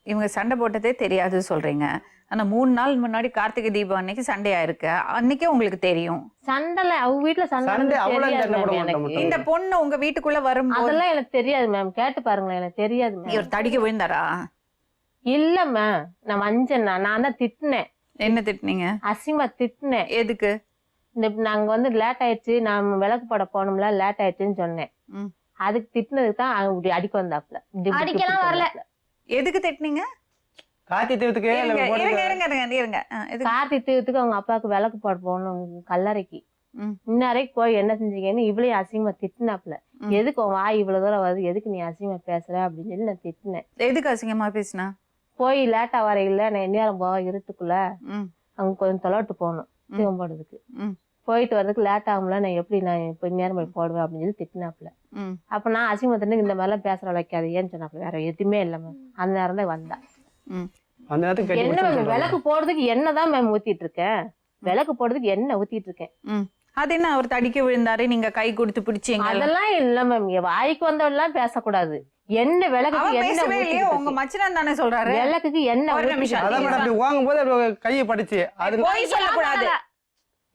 இவங்க சண்டை போட்டதே தெரியாது சொல்றீங்க. ஆனா 3 நாள் முன்னாடி கார்த்திகை தீபம் அன்னைக்கு சண்டையா இருக்கு. அன்னைக்கே உங்களுக்கு தெரியும் சண்டைல அவங்க வீட்டுல சண்டை. இந்த பொண்ணு உங்க வீட்டுக்குள்ள வரும்போது அதெல்லாம் எனக்கு தெரியாது மேம். கேட்டு பாருங்களேன், எனக்கு தெரியாது. இவர் தடிக்க விழுந்தாரா? இல்ல மேம், நான் வஞ்சேன். நான் தான் திட்டினேன். என்ன திட்டினீங்க? அசிங்கமா திட்டினேன். எதுக்கு? நாங்க வந்து லேட் ஆயிடுச்சு, நான் விளக்கு போட போனோம்ல, லேட் ஆயிடுச்சுன்னு சொன்னேன். அதுக்கு திட்டினதுக்கு தான் இப்படி அடிக்க வந்தாப்புல. அடிக்கலாம் வரல. எதுக்கு திட்டினீங்க? கார்த்தி தீபத்துக்கு கார்த்தி தீபத்துக்கு அவங்க அப்பாவுக்கு விளக்கு போட போகணும் கல்லறைக்கு. இன்னரைக்கு போய் என்ன செஞ்சீங்கன்னு இவ்வளவு அசிங்கமா திட்டினாப்புல. எதுக்கு உன் வாய் இவ்வளவு தூரம் வருது, எதுக்கு நீ அசிங்கமா பேசுற அப்படின்னு சொல்லி நான் திட்டினேன். எதுக்கு அசிங்கமா பேசினா? போய் லேட்டாக வரையில நான் நேரம் போக இருட்டுக்குள்ள ம் அங்கே கொஞ்சம் தொலைவிட்டு போகணும் தீபம் போடுறதுக்கு. ம் போயிட்டு வரதுக்கு லேட் ஆகும்ல, நான் எப்படி நான் இப்போ நேரம் போய் போடுவேன் அப்படின்னு சொல்லி திட்டினாப்புல. ம் அப்போ நான் அசிங்கத்தினு இந்த மாதிரிலாம் பேசுகிற வைக்காதீங்கன்னு சொன்னாப்புல. வேற எதுவுமே இல்லை மேம். அந்த நேரம் தான் வந்தேன். ம் அந்த நேரத்துக்கு கட்டி என்ன பிடிச்சு மேம் சொல்றாங்க. விளக்கு போடுறதுக்கு எண்ணெய் தான் மேம் ஊற்றிட்டு இருக்கேன். விளக்கு போடுறதுக்கு எண்ணெய் ஊற்றிட்டு இருக்கேன். ம் அது என்ன அவர் தடிக்க விழுந்தாரு நீங்க கை கொடுத்து பிடிச்சீங்க அதெல்லாம் இல்லை மேம். வாய்க்கு வந்தவெல்லாம் பேசக்கூடாது. எண்ணெய் விளக்குக்கு அவர் எண்ணெய் பேசவே இல்லையே உங்க ஊத்திட்டு மச்சினன் தானே சொல்றாரு விளக்குக்கு எண்ணெய் ஒரு நிமிஷம். அதான் மேடம் அப்படி வாங்கும்போது அப்படி கையை படிச்சு அது போய் சொல்லக்கூடாது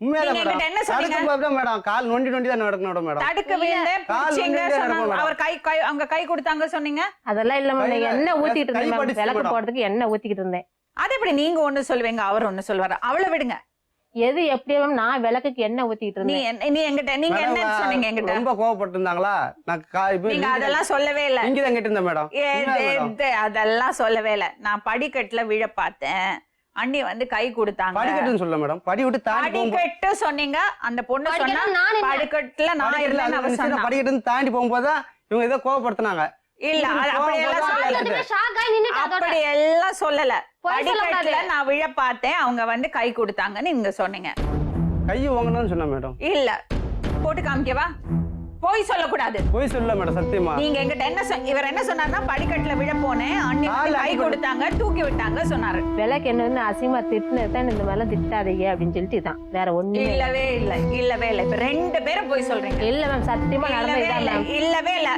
உண்மையாதான் நீங்க என்கிட்ட மேடம். என்ன சொன்னீங்க? தடுக்கும் போது தான் மேடம் கால் நொண்டி நொண்டி தான் நடக்கணும் மேடம். தடுக்க விழுந்தேன் கால் பிடிச்சீங்க நொண்டி தான் சொன்னாங்க. நடக்கும் அவர் கை கை அவங்க கை கொடுத்தாங்க சொன்னீங்க அதெல்லாம் இல்லை மேம். கையில எண்ணெய் ஊத்திட்டு கை இருந்தேன் மேம். படிச்சு விளக்கு மேடம். போடுறதுக்கு எண்ணெய் ஊத்திக்கிட்டு இருந்தேன். அது எப்படி நீங்க ஒண்ணு சொல்லுவீங்க அவர் ஒண்ணு சொல்வாரு அவளை விடுங்க எது எப்படியோ மேம் நான் விளக்குக்கு எண்ணெய் ஊத்திக்கிட்டு நீ இருந்தேன். நீ என்கிட்ட நீங்க என்ன மேடம், சொன்னீங்க என்கிட்ட ரொம்ப கோவப்பட்டு இருந்தாங்களா நான் நீங்க அதெல்லாம் சொல்லவே இல்ல இங்க தான் கேட்டு இருந்தேன் மேடம். அதெல்லாம் சொல்லவே இல்ல நான் படிக்கட்டுல விழ பார்த்தேன் அண்ணி வந்து கை கொடுத்தாங்க படிக்கட்டுன்னு சொல்ல மேடம். படி விட்டு தாண்டி போகும்போது படிக்கட்டு சொன்னீங்க அந்த பொண்ணு சொன்னா படிக்கட்டுல நான் நின்னேன். படிக்கட்டுல நான் இருந்தேன்னு அவ சொன்னா படிக்கட்டு தாண்டி போகும்போது தான் இவங்க ஏதோ கோவப்படுத்தினாங்க. இல்ல அது அப்படி எல்லாம் சொல்லல ஷாக் ஆகி நின்னுட்டு அதோட அப்படி எல்லாம் சொல்லல பொய் சொல்லக்கூடாது. படிக்கட்டுல நான் விழ பார்த்தேன் அவங்க வந்து கை கொடுத்தாங்கன்னு நீங்க சொன்னீங்க கை வாங்கணும்னு சொன்னேன் மேடம். இல்ல போட்டு காமிக்கவா போய் சொல்லக்கூடாது போய் சொல்லல மேடம் சத்தியமா. நீங்க எங்கிட்ட என்ன இவர் என்ன சொன்னாருன்னா படிக்கட்டுல விழ போனேன் அண்ணி வந்து கால்ல கை அடிபட்டு- கொடுத்தாங்க தூக்கி விட்டாங்க சொன்னாரு விளக்கு என்ன அசிங்கமா திட்டினதான் இந்த மாதிரிலாம் திட்டாதீங்க அப்படின்னு சொல்லிட்டு தான் வேற ஒண்ணுமே இல்ல. இல்லவே இல்ல இப்ப ரெண்டு பேரும் போய் சொல்றீங்க இல்ல மேம் சத்தியமா நடந்ததுதான் மேம். இல்லவே இல்ல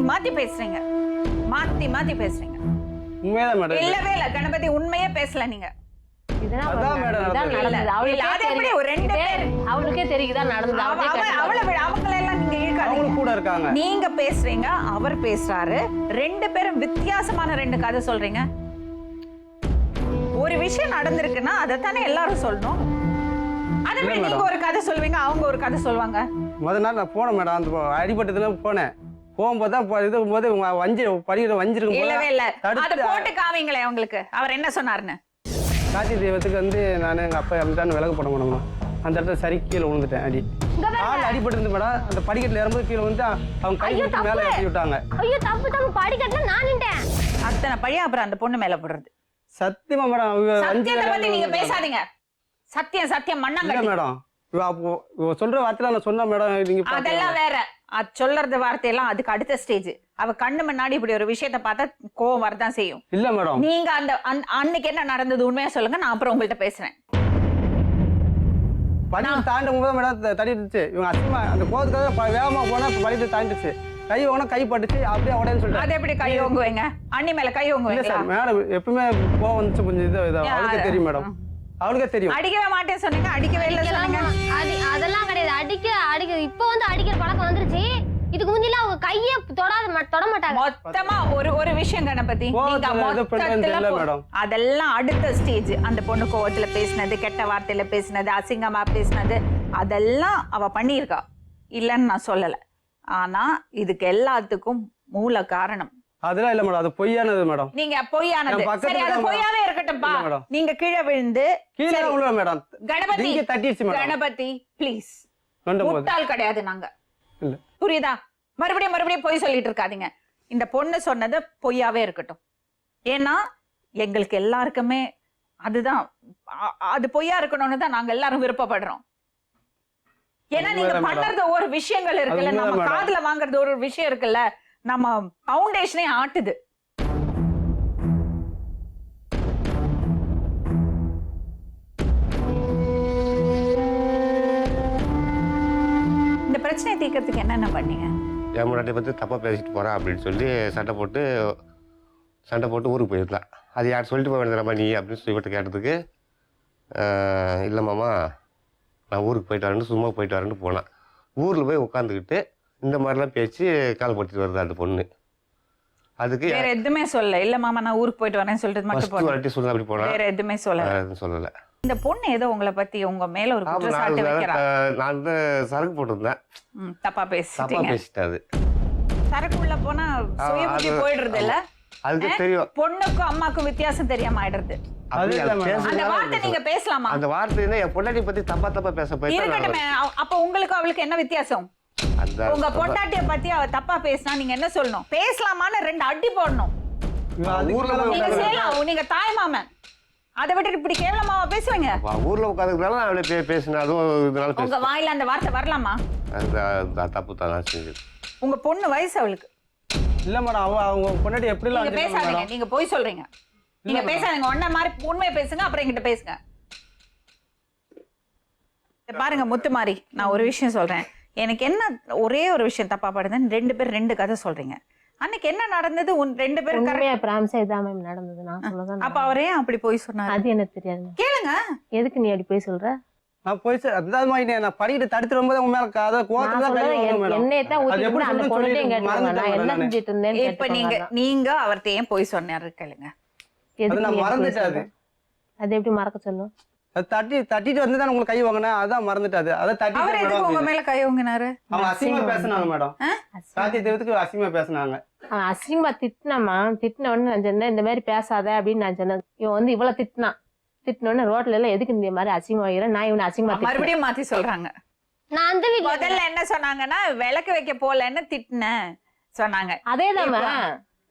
மாத்தி பேசுறீங்க மாத்தி பேசுறீங்க உண்மையாதான் மேடம். இல்லவே இல்ல கணபதி உண்மையே பேசல நீங்க இதுதான் அதான் மேடம் இதான் நடந்தது. நடந்தது. இல்ல, அது எப்படி ஒரு ரெண்டு பேர் அவளுக்கே தெரியுதான் நடந்தது. அவளே கேட்டு அவளை விட அவங்களெல்லாம் நீங்க இழுக்காதீங்க அவங்களும் கூட இருக்காங்க. நீங்க பேசுறீங்க அவர் பேசுறாரு ரெண்டு பேரும் வித்தியாசமான ரெண்டு கதை சொல்றீங்க ஒரு விஷயம் நடந்திருக்குன்னா அதைத்தானே எல்லாரும் சொல்லணும் அதே மாதிரி இல்ல நீங்க ஒரு கதை சொல்லுவீங்க அவங்க ஒரு கதை சொல்லுவாங்க முதல் நாள் நான் போனேன் மேடம். அந்த அடிபட்டதுல போனேன். போகும்போது தான் இது போது வஞ்சி படிக்கிற வஞ்சிருக்கும் இல்லவே இல்ல தடுத்து- அத போட்டு காமிங்களே உங்களுக்கு அவர் என்ன சொன்னாருன்னு காட்சி தெய்வத்துக்கு வந்து நான் எங்கள் அப்பா இறந்துட்டான்னு விலகு போட முடியுமா அந்த இடத்துல சரி கீழே விழுந்துட்டேன். அடி கால் அடிபட்டு இருந்து மேடம். அந்த படிக்கட்டில் இறங்கும்போது கீழே வந்து அவங்க கை விட்டு மேலே ஏற்றி விட்டாங்க. ஐயோ தப்பு தப்பு படிக்கட்டுல நான் நின்றேன். அத்தனை பழியா அப்புறம் அந்த பொண்ணு மேல போடுறது சத்தியமா மேடம் சத்தியத்தை பத்தி நீங்க பேசாதீங்க சத்தியம் இல்லை மண்ணாங்க மேடம். அப்போ சொல்ற வார்த்தையில நான் சொன்ன மேடம் நீங்க அதெல்லாம் வேற அது சொல்றது வார்த்தையெல்லாம் அதுக்கு அடுத்த ஸ்டேஜ் அவ கண்ணு முன்னாடி இப்படி ஒரு விஷயத்த பார்த்தா கோவம் வரதான் செய்யும் இல்ல மேடம். நீங்க அன்னைக்கு என்ன நடந்தது உண்மையா சொல்லுங்க நான் அப்புறம் உங்கள்ட்ட பேசுறேன் படிக்கட்டு தாண்டும் போது மேடம் தடிடுச்சு. இவங்க அசிங்கமா அந்த கோவத்துக்காக வேகமா போனா படிக்கட்டு தாண்டிச்சு. கை வாங்கினா கை பட்டுச்சு அப்படியே உடனே சொல்லிட்டு அது எப்படி கை ஓங்குவீங்க அண்ணி மேல கை இல்ல ஓங்குவீங்களா சார் மேடம் எப்பவுமே கோவம் வந்துச்சு கொஞ்சம் இது அவளுக்கே தெரியும் மேடம். அவளுக்கே தெரியும். அடிக்கவே மாட்டேன்னு சொன்னீங்க அடிக்கவே இல்லை சொன்னீங்க அதெல்லாம் கிடையாது. அடிக்க இப்போ வந்து அடிக்கிற பழக்கம் வந்துருச்சு. இதுக்கு முந்தில அவங்க கையே தொட மாட்டாங்க. மொத்தமா ஒரு விஷயம் கணபதி நீங்க கோவத்துல இது பண்றேன்னு மொத்தத்துல தெரியல மேடம். அதெல்லாம் அடுத்த ஸ்டேஜ் அந்த பொண்ணு கோவத்துல பேசினது கெட்ட வார்த்தையில பேசினது அசிங்கமா பேசினது அதெல்லாம் அவ பண்ணியிருக்கா இல்லைன்னு நான் சொல்லல ஆனா இதுக்கு எல்லாத்துக்கும் மூல காரணம் அதெல்லாம் இல்ல மேடம். அது பொய்யானது மேடம். நீங்க பொய்யானது என் பக்கத்துல சரி அது தான் பொய்யாவே இருக்கட்டும்பா இல்ல மேடம். நீங்க கீழே விழுந்து கீழே சரி. உள்ள மேடம். கணபதி இங்க தட்டிடுச்சு மேடம். கணபதி ப்ளீஸ் நொண்டும் போது முட்டாள் கிடையாது நாங்க இல்ல. புரியுதா மறுபடியும் பொய் சொல்லிட்டு இருக்காதீங்க இந்த பொண்ணு சொன்னது பொய்யாவே இருக்கட்டும் ஏன்னா எங்களுக்கு எல்லாருக்குமே அதுதான் அது பொய்யா இருக்கணும்னு தான் நாங்க எல்லாரும் விருப்பப்படுறோம் ஏன்னா நீங்க உண்மைதான் பண்றது ஒரு விஷயங்கள் இருக்குல்ல அது நம்ம உண்மைதான் காதுல வாங்குறது ஒரு விஷயம் இருக்குல்ல நம்ம ஃபவுண்டேஷனே ஆட்டுது இந்த பிரச்சனையை தீர்க்கறதுக்கு என்னென்ன பண்ணீங்க என் முன்னாடி பற்றி தப்பாக பேசிட்டு போகிறேன் அப்படின்னு சொல்லி சண்டை போட்டு ஊருக்கு போயிருந்தான். அது யார் சொல்லிட்டு போக வேண்டியதுமா நீ அப்படின்னு சொல்லிட்டு கேட்டதுக்கு இல்லை மாமா நான் ஊருக்கு போயிட்டு வரேன்னு சும்மா போயிட்டு வரேன்னு போனேன். ஊரில் போய் உட்காந்துக்கிட்டு இந்த மாதிரிலாம் பேச்சு கால்படுத்திட்டு வருது அந்த பொண்ணு. அதுக்கு வேற எதுவுமே சொல்லல இல்ல மாமா நான் ஊருக்கு போயிட்டு வரேன்னு சொல்லிட்டு மட்டும் ஃபஸ்ட்டு வாட்டி சொல்ல அப்படி போனேன். வேற எதுவுமே சொல்லல எதுவும் சொல்லலை. இந்த பொண்ணு ஏதோ உங்களை பத்தி உங்க மேல ஒரு குற்றச்சாட்டு வைக்கிறா நான் வந்து சரக்கு போட்டிருந்தேன். தப்பா தப்பாக பேசிட்டீங்க பேசிட்டேன். அது சரக்குள்ள போனா சுயபுத்தி அது- போயிடுறது இல்ல அதுக்கு தெரியும். பொண்ணுக்கும் அம்மாக்கும் வித்தியாசம் தெரியாம ஆயிடுறது அப்படி இல்ல அது மேடம். அந்த பேசுறதுனால வார்த்தை அப்படி நீங்க சொல்றேன். பேசலாமா அந்த வார்த்தை என் பொண்டாட்டி பற்றி தப்பா பேச போயிட்டு இருக்கட்டுமே அப்ப உங்களுக்கு அவளுக்கு என்ன வித்தியாசம் அந்த உங்க பொண்டாட்டிய பத்தி அவ தப்பா பேசினா நீங்க என்ன சொல்லணும் பேசலாமான்னு ரெண்டு அடி போடணும் ஊர்ல நீங்க போய் செய்யலாம், நீங்க தாய் மாமன். அதை விட்டுட்டு இப்படி கேவலமாவா பேசுவீங்க? ஊர்ல உட்காந்துக்கிறதால அவளை பேசினா அதுவும் இதனால உங்க பேச வாயில அந்த வார்த்தை வரலாமா? தப்பு தான் செஞ்சது. உங்க பொண்ணு வயசு அவளுக்கு. இல்ல மேடம் அவங்க பொண்டாட்டி எப்படிலாம் நீங்க வச்சிருக்காங்க பேசாதீங்க, மேடம். நீங்க போய் சொல்றீங்க. நீங்க பேசாதீங்க, ஒன்ன மாதிரி உண்மையை பேசுங்க, அப்புறம் என்கிட்ட பேசுங்க. இத பாருங்க முத்துமாரி, நான் ஒரு விஷயம் சொல்றேன். எனக்கு என்ன ஒரே ஒரு விஷயம் தப்பா படுதுன்னு 2 பேர் 2 கதை சொல்றீங்க. அன்னைக்கு என்ன நடந்தது? 2 பேர் உண்மையா பிராமிஸா இதான் மேம் நடந்தது. நான் சொல்லதான் அப்ப அவரே அப்படி போய் சொன்னாரு. அது எனக்கு தெரியாது ma'am. கேளுங்க. எதுக்கு நீ அப்படி போய் சொல்ற? நான் போய் அதாவது மாதிரி நான் படிக்கிட்டு தடுத்து ரொம்ப உன் மேல அதை கோவத்துல நான் தான் கை சொல்றது வாங்கணும் மேடம். என்னைய தான் அது ஊத்தி எப்படி கூட அந்த சொல்லணும்னு பொண்ணுட்டையும் சொல்லி கேட்டுக்கோங்க. நான் மறந்துட்டேன் என்ன நானு. செஞ்சுட்டு இருந்தேன்னு இப்ப கேட்டுக்கோங்க. நீங்க அவர்கிட்ட ஏன் போய் சொன்னாரு கேளுங்க. எதுக்கு நான் நீ அப்படி மறந்துட்டேன் அது. சொல்ற? அது எப்படி மறக்க சொல்லும்? அது தட்டிட்டு வந்து தான் உங்களுக்கு கை வாங்கினேன், அதான் மறந்துட்டாது. அதை அவர் தட்டிட்டு எதுக்கு உங்க மேடம் மேல கை ஓங்கினாரு? அவங்க அசிங்கமா பேசினாங்க மேடம். சாத்தி தெய்வத்துக்கு அசிங்கமா பேசினாங்க. அவன் அசிங்கமா திட்டினாமா, திட்டின உடனே நான் சொன்னேன் இந்த மாதிரி பேசாத அப்படின்னு நான் சொன்னேன். இவன் வந்து இவ்வளவு திட்டினோடனே ரோட்ல எல்லாம் எதுக்கு இந்த மாதிரி அசிங்கமா வைக்கிறேன், நான் இவனை அசிங்கமா திட்டினேன். மறுபடியும் மாத்தி சொல்றாங்க. நான் அந்த வீட்டுல முதல்ல என்ன சொன்னாங்கன்னா விளக்கு வைக்க போலன்னு திட்டினேன் சொன்னாங்க. அதேதாம்மா,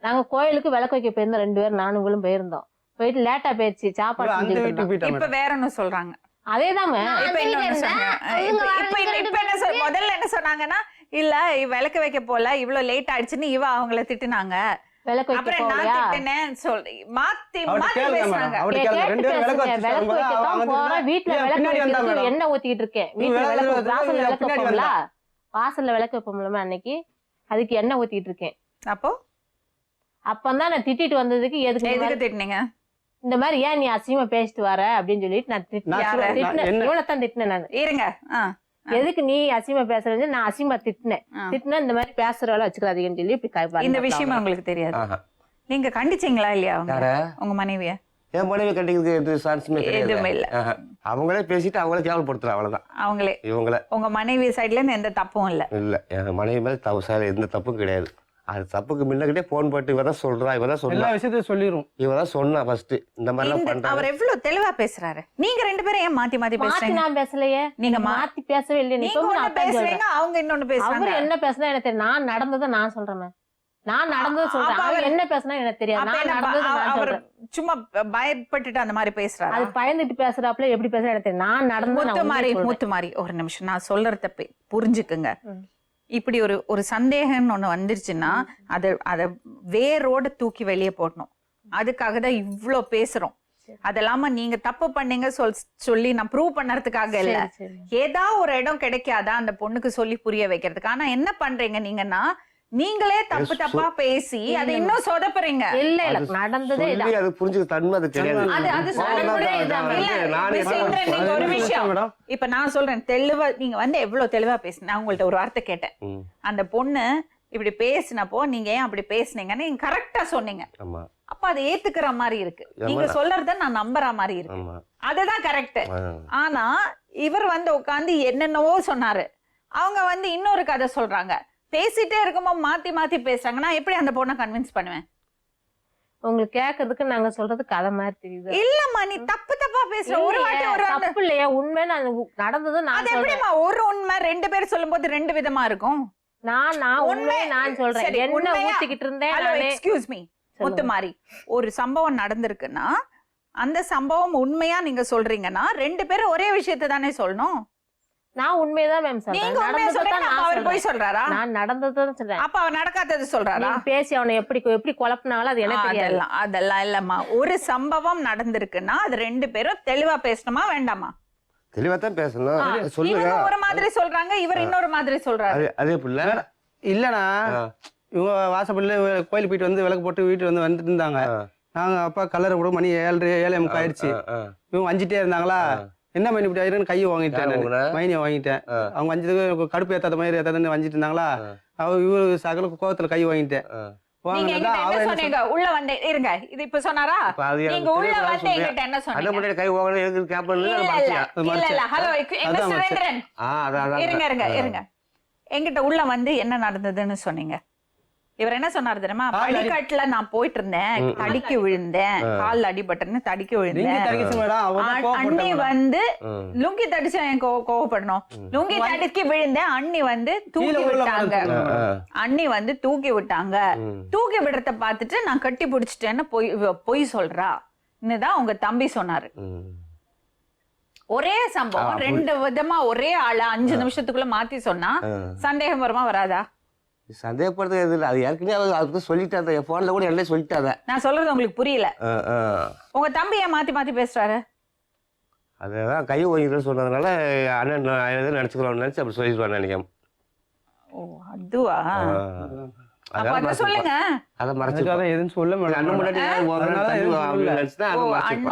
நாங்க கோயிலுக்கு விளக்கு வைக்க போயிருந்தோம் 2 பேரும், நானும் இவளும் போயிருந்தோம். போயிட்டு லேட்டா போயிடுச்சு, சாப்பாடு அந்த செஞ்சுட்டு வீட்டுக்கு இருந்தோம். போயிட்டா இப்ப மேடம். வேற ஒண்ணு சொல்றாங்க. அதேதாம்மா, இப்ப இன்னொன்னு சொன்னாங்க. இப்ப என்ன முதல்ல என்ன சொன்னாங்கன்னா இல்ல விளக்கு வைக்க போல இவ்வளவு லேட் ஆயிடுச்சுன்னு அவங்கள திட்டுனாங்க. விளக்கு வைக்க அப்புறம் நான் போகலையா? திட்டுனேன் சொல்லி மாத்தி அவட்ட மாத்தி கேளுங்க மேடம். பேசுனாங்க. அவட்ட கேளுங்க. 2 பேரும் விளக்கு வச்சு விளக்கு சொல்லும்போது வைக்கத்தான் அவங்க போறேன், வீட்டுல ஏன் விளக்கு பின்னாடி வந்தா வைக்கிறதுக்கு மேடம்? எண்ணெய் ஊத்திக்கிட்டு இருக்கேன். வீட்டுல விளக்கு விளக்கு வைக்கிறது வாசல்ல விளக்கு பின்னாடி வைப்போம்ல, வந்தா. வாசல்ல விளக்கு வைப்போம்ல அன்னைக்கு, அதுக்கு எண்ணெய் ஊத்திக்கிட்டு இருக்கேன். அப்போ அப்பந்தான் நான் திட்டிட்டு வந்ததுக்கு எதுக்கு இந்த எதுக்கு மாதிரி- திட்டுனீங்க? இந்த மாதிரி ஏன் நீ அசிங்கமா பேசிட்டு வர அப்படின்னு சொல்லிட்டு நான் யாரை? என்ன? இவனைத்தான் திட்டினேன் நான். இருங்க. எதுக்கு நீ அசிங்கமா பேசுறேன்னு நான் அசிங்கமா திட்டினேன். திட்டினா இந்த மாதிரி பேசுறவள வச்சுக்காதீங்கன்னு சொல்லி இப்படி இந்த விஷயமே உங்களுக்கு தெரியாது. ஆஹா. நீங்க கண்டிச்சீங்களா இல்லையா அவங்க யார? உங்க மனைவிய? என் மனைவி கண்டிக்கிறதுக்கு எது சான்ஸுமே எதுவுமே இல்ல. கிடையாது. ஆஹா. அவங்களே பேசிட்டு அவங்களே கேவலப்படுத்துறா அவ்வளவுதான். அவங்களே இவங்கள உங்க மனைவி சைடுல இருந்து எந்த தப்பும் இல்ல. இல்ல என் மனைவி மேல எந்த தப்பும் கிடையாது. அது தப்புக்கு முன்னகிட்டே போன் போட்டு இவதான் சொல்றா எல்லா சொன்னா விஷயத்தையும் சொல்லிரும். இவதான் சொன்னா ஃபர்ஸ்ட் இந்த மாதிரிலாம் பண்றாங்க. அவர் எவ்வளவு தெளிவா பேசுறாரு. நீங்க 2 பேரும் ஏன் மாத்தி மாத்தி மாத்தி பேசுறீங்க? நான் பேசலையே, நீங்க மாத்தி பேசவே இல்லை. நீங்க ஒண்ணு பேசுறீங்க, அவங்க இன்னொன்னு பேசுறாங்க. அவர் என்ன பேசுனா எனக்கு தெரியும். நான் நடந்ததை நான் சொல்றேன். நான் நடந்ததை சொல்றேன். அப்ப அவர் என்ன பேசுனா எனக்கு தெரியாது. அப்ப நான் என்ன நடந்ததை நான் அவர் சொல்றேன். சும்மா பயப்பட்டுட்டு அந்த மாதிரி பேசுறாரு. அது பயந்துட்டு பேசுறாப்புல எப்படி பேசுறா எனக்கு தெரியும். நான் நடந்ததை நான் உண்மையை சொல்றேன். முத்துமாரி ஒரு நிமிஷம் நான் சொல்றத புரிஞ்சுக்குங்க. இப்படி ஒரு சந்தேகம்னு ஒண்ணு வந்துருச்சுன்னா அத வேரோட தூக்கி வெளியே போடணும். அதுக்காக தான் இவ்ளோ பேசுறோம். அதெல்லாம நீங்க தப்பு பண்ணீங்க சொல்லி நான் ப்ரூவ் பண்ணறதுக்காக இல்ல. ஏதாவது ஒரு இடம் கிடைக்காதா அந்த பொண்ணுக்கு சொல்லி புரிய வைக்கிறதுக்கு. ஆனா என்ன பண்றீங்க நீங்கன்னா நீங்களே தப்பு தப்பா பேசி அதை இன்னும் சொதப்புறீங்க. இல்ல இல்ல நடந்ததே இதான். அது புரிஞ்சுக்க தன்மை அது கிடையாது. அது சொல்லக்கூட இதான். இல்ல, நீங்க ஒரு விஷயம் இப்ப நான் சொல்றேன் தெளிவா. நீங்க எவ்வளவு தெளிவா பேசுன. நான் உங்கள்ட்ட ஒரு வார்த்தை கேட்டேன். அந்த பொண்ணு இப்படி பேசினப்போ நீங்க ஏன் அப்படி பேசுனீங்கன்னு நீங்க கரெக்டா சொன்னீங்க. அப்ப அதை ஏத்துக்கிற மாதிரி இருக்கு. நீங்க சொல்றத நான் நம்புற மாதிரி இருக்கு. அதுதான் கரெக்ட். ஆனா இவர் உட்கார்ந்து என்னென்னவோ சொன்னாரு. அவங்க இன்னொரு கதை சொல்றாங்க. பேசிட்டே இருக்கும்போது மாத்தி மாத்தி பேசுறாங்க. நான் எப்படி அந்த பொண்ணை கன்வின்ஸ் பண்ணுவேன்? உங்களுக்கு கேக்குறதுக்கு நாங்க சொல்றது கதை மாதிரி தெரியுது. இல்லம்மா, நீ தப்பு தப்பா பேசுற. ஒரு வாட்டி ஒரு தப்பு இல்லையா? உண்மை நான் நடந்தது நான் அது எப்படிமா ஒரு உண்மை 2 பேர் சொல்லும்போது 2 விதமா இருக்கும்? நான் உண்மை நான் சொல்றேன். சரி, என்ன உண்மையா? ஊத்திக்கிட்டு இருந்தேன் ஹலோ, நானே. எக்ஸ்கியூஸ் மீ முத்துமாரி, ஒரு சம்பவம் நடந்திருக்குன்னா அந்த சம்பவம் உண்மையா நீங்க சொல்றீங்கன்னா 2 பேரும் ஒரே விஷயத்தை தானே சொல்லணும். நான் உண்மையதான் மேம் சொல்றேன். நீங்க உண்மையா சொல்றீங்க, அவர் போய் சொல்றாரா? நான் நடந்ததுதான் சொல்றேன். அப்ப அவர் நடக்காதது சொல்றாரா? நீங்க பேசி அவனை எப்படி குழப்பினாலும் அது எனக்கு தெரியாது. அதெல்லாம் இல்லம்மா. ஒரு சம்பவம் நடந்திருக்குன்னா அது 2 பேரும் தெளிவா பேசணுமா வேண்டாமா? தெளிவா தான் பேசணும். சொல்லுங்க. இவங்க ஒரு மாதிரி சொல்றாங்க, இவர் இன்னொரு மாதிரி சொல்றாரு. அதே புள்ள இல்லண்ணா, இவங்க வாசப்படியில கோயில் போயிட்டு விளக்கு போட்டு வீட்டு வந்துட்டு இருந்தாங்க. நாங்க அப்பா கலர் கூட மணி 7:30 ஆயிடுச்சு. இவங்க வஞ்சிட்டே இருந்தாங்களா, என்ன மைனி இப்படி ஆயிருன்னு கையை வாங்கிட்டேன். மைனியை வாங்கிட்டேன். அவங்க வஞ்சதுக்கு கடுப்பு ஏத்தாத மாதிரி ஏத்தாதுன்னு வஞ்சிட்டு இருந்தாங்களா, இவரு சகல கோவத்துல கை வாங்கிட்டேன். நீங்க என்ன சொன்னீங்க? உள்ள வந்தே இருங்க. இது இப்ப சொன்னாரா? நீங்க உள்ள வந்து என்கிட்ட என்ன சொன்னீங்க? கை வாங்கணும் எதுக்கு கேப்பல? இல்ல ஹலோ மிஸ்டர் சுரேந்திரன், இருங்க. என்கிட்ட உள்ள வந்து என்ன நடந்ததுன்னு சொன்னீங்க? இவர் என்ன சொன்னாரு தெரியுமா, படிக்கட்டுல நான் போயிட்டு இருந்தேன், தடிக்கி விழுந்தேன், கால்ல அடிபட்டேன்னு தடிக்கி விழுந்தேன். அண்ணி வந்து லுங்கி தடிச்சா என் கோவப்படணும், லுங்கி தடுக்கி விழுந்தேன், அண்ணி வந்து தூக்கி விட்டாங்க, அண்ணி வந்து தூக்கி விட்டாங்க, தூக்கி விடுறத பார்த்துட்டு நான் கட்டி பிடிச்சிட்டேன்னு பொய் சொல்றா தான் உங்க தம்பி சொன்னாரு. ஒரே சம்பவம் 2 விதமா ஒரே ஆள 5 நிமிஷத்துக்குள்ள மாத்தி சொன்னா சந்தேகம் வருமா வராதா? சந்தேகப்படுறது எது இல்லை, அது ஏற்கனவே அதுக்கு சொல்லிட்டாங்க, என் ஃபோனில் கூட எல்லாம் சொல்லிட்டாங்க. நான் சொல்றது உங்களுக்கு புரியல. உங்க தம்பி ஏன் மாத்தி மாத்தி பேசுறாரு? அதான் கை ஓங்கிட்டு சொன்னதுனால அண்ணன் எதுவும் நினச்சிக்கிறோம்னு நினச்சி அப்படி சொல்லிடுவான்னு நினைக்கிறேன். ஓ அதுவா? அப்ப சொல்லுங்க. அதை மறைச்சிக்காத எதுவும் சொல்ல மாட்டேன். அண்ணன் முன்னாடி